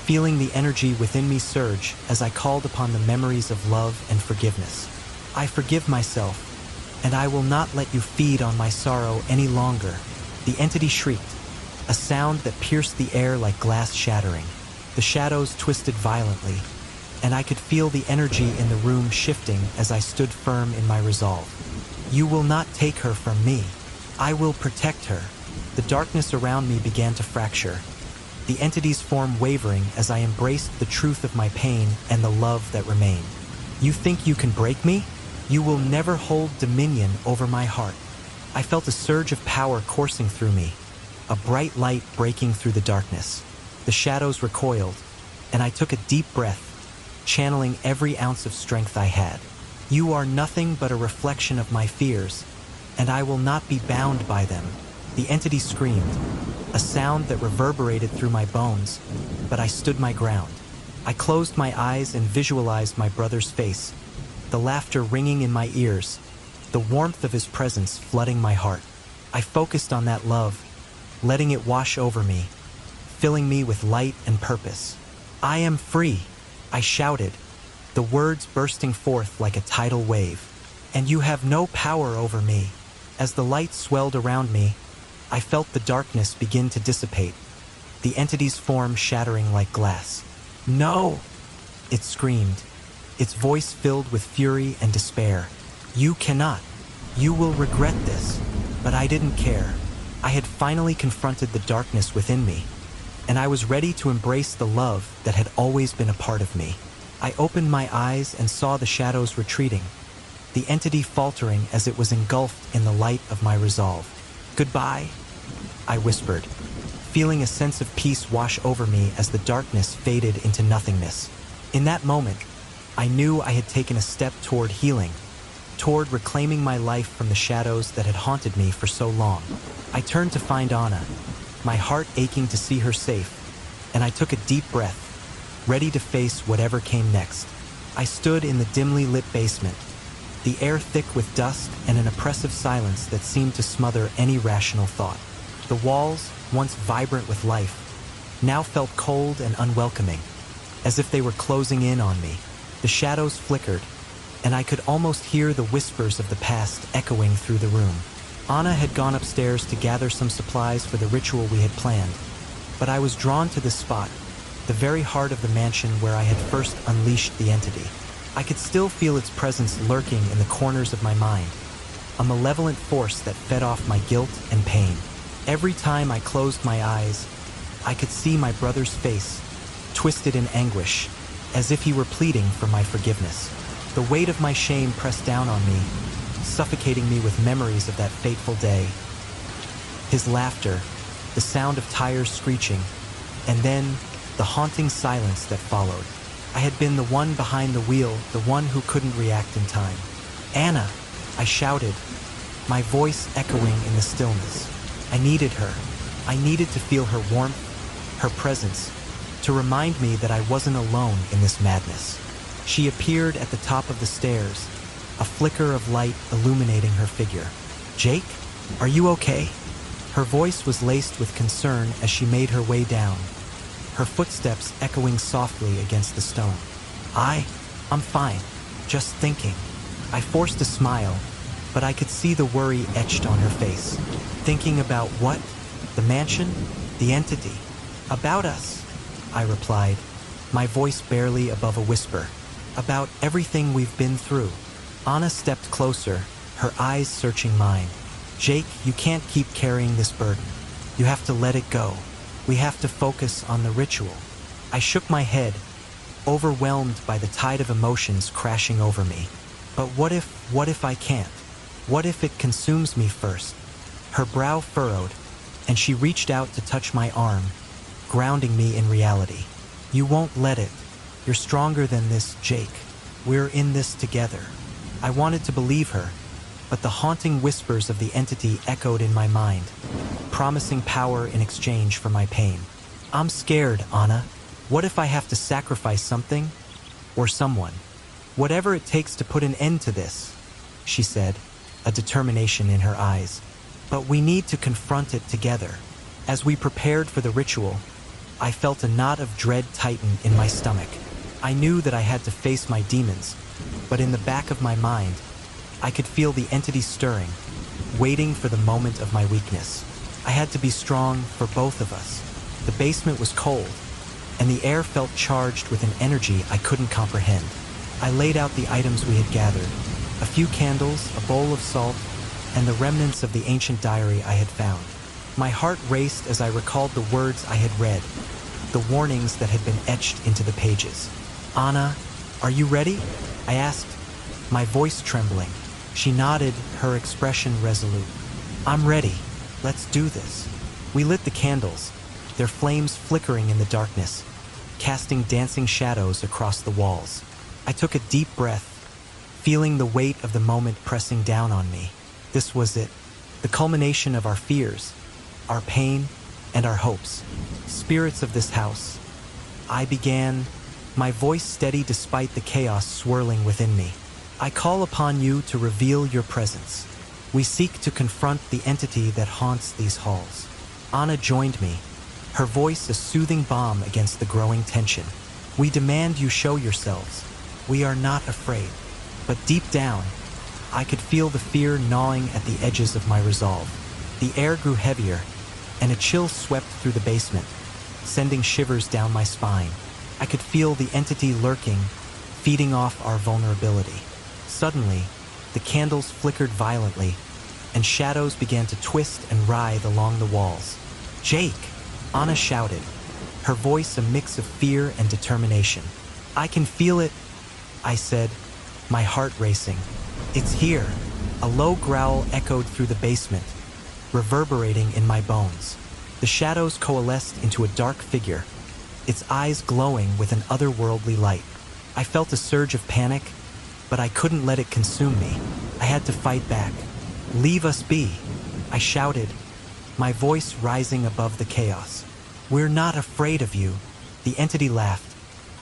feeling the energy within me surge as I called upon the memories of love and forgiveness. "I forgive myself, and I will not let you feed on my sorrow any longer." The entity shrieked, a sound that pierced the air like glass shattering. The shadows twisted violently, and I could feel the energy in the room shifting as I stood firm in my resolve. "You will not take her from me. I will protect her." The darkness around me began to fracture, the entity's form wavering as I embraced the truth of my pain and the love that remained. "You think you can break me? You will never hold dominion over my heart." I felt a surge of power coursing through me, a bright light breaking through the darkness. The shadows recoiled, and I took a deep breath, channeling every ounce of strength I had. "You are nothing but a reflection of my fears, and I will not be bound by them." The entity screamed, a sound that reverberated through my bones, but I stood my ground. I closed my eyes and visualized my brother's face, the laughter ringing in my ears, the warmth of his presence flooding my heart. I focused on that love, letting it wash over me, filling me with light and purpose. "I am free," I shouted, the words bursting forth like a tidal wave. "And you have no power over me." As the light swelled around me, I felt the darkness begin to dissipate, the entity's form shattering like glass. "No!" it screamed, its voice filled with fury and despair. "You cannot. You will regret this." But I didn't care. I had finally confronted the darkness within me, and I was ready to embrace the love that had always been a part of me. I opened my eyes and saw the shadows retreating, the entity faltering as it was engulfed in the light of my resolve. "Goodbye," I whispered, feeling a sense of peace wash over me as the darkness faded into nothingness. In that moment, I knew I had taken a step toward healing, toward reclaiming my life from the shadows that had haunted me for so long. I turned to find Anna, my heart aching to see her safe, and I took a deep breath, ready to face whatever came next. I stood in the dimly lit basement, the air thick with dust and an oppressive silence that seemed to smother any rational thought. The walls, once vibrant with life, now felt cold and unwelcoming, as if they were closing in on me. The shadows flickered, and I could almost hear the whispers of the past echoing through the room. Anna had gone upstairs to gather some supplies for the ritual we had planned, but I was drawn to this spot, the very heart of the mansion where I had first unleashed the entity. I could still feel its presence lurking in the corners of my mind, a malevolent force that fed off my guilt and pain. Every time I closed my eyes, I could see my brother's face, twisted in anguish, as if he were pleading for my forgiveness. The weight of my shame pressed down on me, suffocating me with memories of that fateful day. His laughter, the sound of tires screeching, and then the haunting silence that followed. I had been the one behind the wheel, the one who couldn't react in time. "Anna!" I shouted, my voice echoing in the stillness. I needed her. I needed to feel her warmth, her presence, to remind me that I wasn't alone in this madness. She appeared at the top of the stairs, a flicker of light illuminating her figure. "Jake, are you okay?" Her voice was laced with concern as she made her way down, her footsteps echoing softly against the stone. I'm fine, just thinking." I forced a smile, but I could see the worry etched on her face. "Thinking about what? The mansion? The entity? About us?" I replied, my voice barely above a whisper. "About everything we've been through." Anna stepped closer, her eyes searching mine. "Jake, you can't keep carrying this burden. You have to let it go. We have to focus on the ritual." I shook my head, overwhelmed by the tide of emotions crashing over me. "But what if I can't? What if it consumes me first?" Her brow furrowed, and she reached out to touch my arm, grounding me in reality. "You won't let it. You're stronger than this, Jake. We're in this together." I wanted to believe her, but the haunting whispers of the entity echoed in my mind, promising power in exchange for my pain. "I'm scared, Anna. What if I have to sacrifice something? Or someone? Whatever it takes to put an end to this," she said, a determination in her eyes. "But we need to confront it together." As we prepared for the ritual, I felt a knot of dread tighten in my stomach. I knew that I had to face my demons, but in the back of my mind, I could feel the entity stirring, waiting for the moment of my weakness. I had to be strong for both of us. The basement was cold, and the air felt charged with an energy I couldn't comprehend. I laid out the items we had gathered, a few candles, a bowl of salt, and the remnants of the ancient diary I had found. My heart raced as I recalled the words I had read, the warnings that had been etched into the pages. "Anna, are you ready?" I asked, my voice trembling. She nodded, her expression resolute. "I'm ready. Let's do this." We lit the candles, their flames flickering in the darkness, casting dancing shadows across the walls. I took a deep breath, feeling the weight of the moment pressing down on me. This was it, the culmination of our fears, our pain, and our hopes. "Spirits of this house," I began, my voice steady despite the chaos swirling within me. "I call upon you to reveal your presence. We seek to confront the entity that haunts these halls." Anna joined me, her voice a soothing balm against the growing tension. "We demand you show yourselves. We are not afraid." But deep down, I could feel the fear gnawing at the edges of my resolve. The air grew heavier, and a chill swept through the basement, sending shivers down my spine. I could feel the entity lurking, feeding off our vulnerability. Suddenly, the candles flickered violently, and shadows began to twist and writhe along the walls. "Jake!" Anna shouted, her voice a mix of fear and determination. "I can feel it," I said, my heart racing. "It's here." A low growl echoed through the basement, reverberating in my bones. The shadows coalesced into a dark figure, its eyes glowing with an otherworldly light. I felt a surge of panic, but I couldn't let it consume me. I had to fight back. "Leave us be," I shouted, my voice rising above the chaos. "We're not afraid of you." The entity laughed,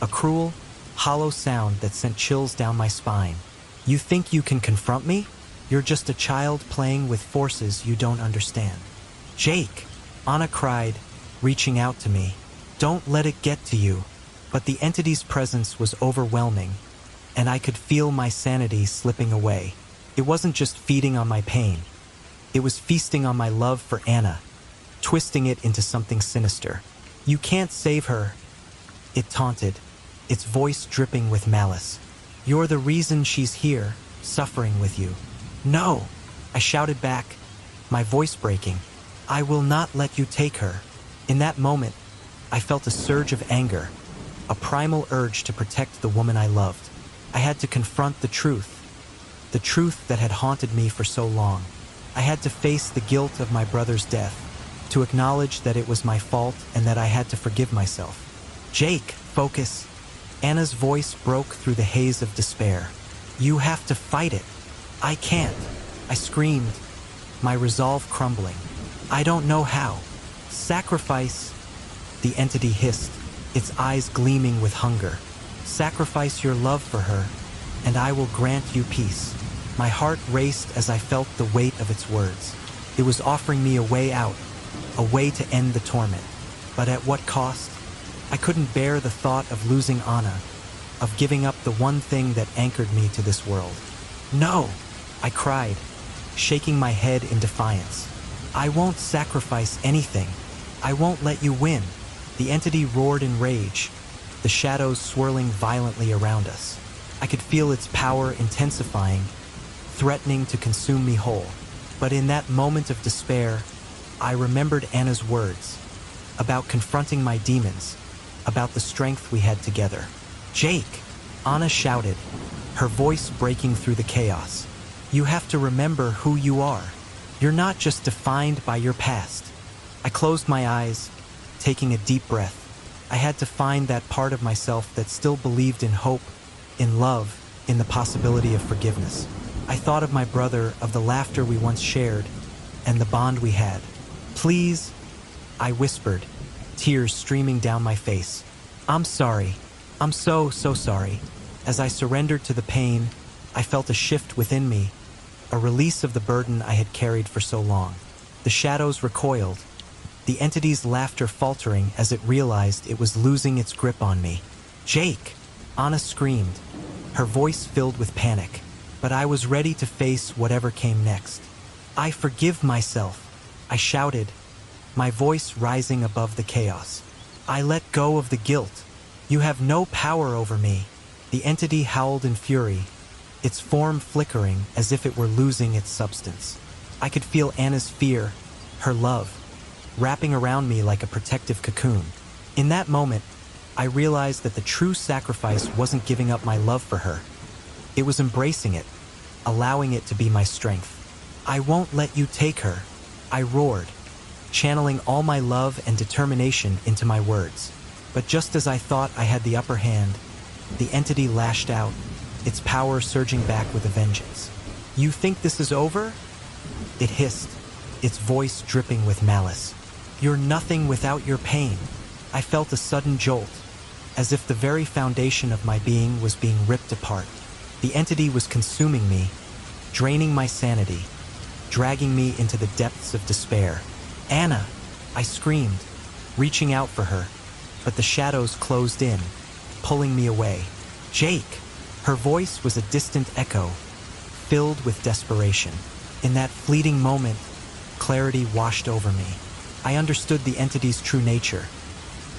a cruel, hollow sound that sent chills down my spine. "You think you can confront me? You're just a child playing with forces you don't understand." "Jake," Anna cried, reaching out to me. "Don't let it get to you." But the entity's presence was overwhelming, and I could feel my sanity slipping away. It wasn't just feeding on my pain. It was feasting on my love for Anna, twisting it into something sinister. "You can't save her," it taunted, its voice dripping with malice. "You're the reason she's here, suffering with you." "No," I shouted back, my voice breaking. "I will not let you take her." In that moment, I felt a surge of anger, a primal urge to protect the woman I loved. I had to confront the truth that had haunted me for so long. I had to face the guilt of my brother's death, to acknowledge that it was my fault and that I had to forgive myself. "Jake, focus." Anna's voice broke through the haze of despair. "You have to fight it." "I can't," I screamed, my resolve crumbling. "I don't know how." "Sacrifice," the entity hissed, its eyes gleaming with hunger. "Sacrifice your love for her, and I will grant you peace." My heart raced as I felt the weight of its words. It was offering me a way out, a way to end the torment. But at what cost? I couldn't bear the thought of losing Anna, of giving up the one thing that anchored me to this world. "No," I cried, shaking my head in defiance. "I won't sacrifice anything. I won't let you win." The entity roared in rage, the shadows swirling violently around us. I could feel its power intensifying, threatening to consume me whole. But in that moment of despair, I remembered Anna's words, about confronting my demons, about the strength we had together. "Jake," Anna shouted, her voice breaking through the chaos. "You have to remember who you are. You're not just defined by your past." I closed my eyes, taking a deep breath. I had to find that part of myself that still believed in hope, in love, in the possibility of forgiveness. I thought of my brother, of the laughter we once shared, and the bond we had. "Please," I whispered, tears streaming down my face. "I'm sorry. I'm so sorry." As I surrendered to the pain, I felt a shift within me, a release of the burden I had carried for so long. The shadows recoiled, the entity's laughter faltering as it realized it was losing its grip on me. "Jake!" Anna screamed, her voice filled with panic. But I was ready to face whatever came next. "I forgive myself," I shouted, my voice rising above the chaos. "I let go of the guilt. You have no power over me." The entity howled in fury, its form flickering as if it were losing its substance. I could feel Anna's fear, her love, wrapping around me like a protective cocoon. In that moment, I realized that the true sacrifice wasn't giving up my love for her. It was embracing it, allowing it to be my strength. "I won't let you take her," I roared, channeling all my love and determination into my words. But just as I thought I had the upper hand, the entity lashed out, its power surging back with a vengeance. "You think this is over?" it hissed, its voice dripping with malice. "You're nothing without your pain." I felt a sudden jolt, as if the very foundation of my being was being ripped apart. The entity was consuming me, draining my sanity, dragging me into the depths of despair. "Anna!" I screamed, reaching out for her, but the shadows closed in, pulling me away. "Jake!" Her voice was a distant echo, filled with desperation. In that fleeting moment, clarity washed over me. I understood the entity's true nature.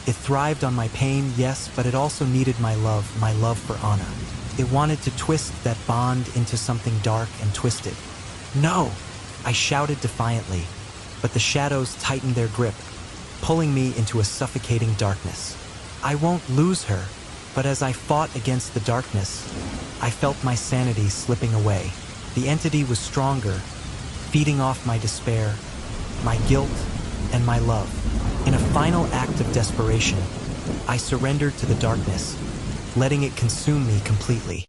It thrived on my pain, yes, but it also needed my love for Anna. It wanted to twist that bond into something dark and twisted. "No!" I shouted defiantly, but the shadows tightened their grip, pulling me into a suffocating darkness. I won't lose her, but as I fought against the darkness, I felt my sanity slipping away. The entity was stronger, feeding off my despair, my guilt, and my love. In a final act of desperation, I surrendered to the darkness, letting it consume me completely.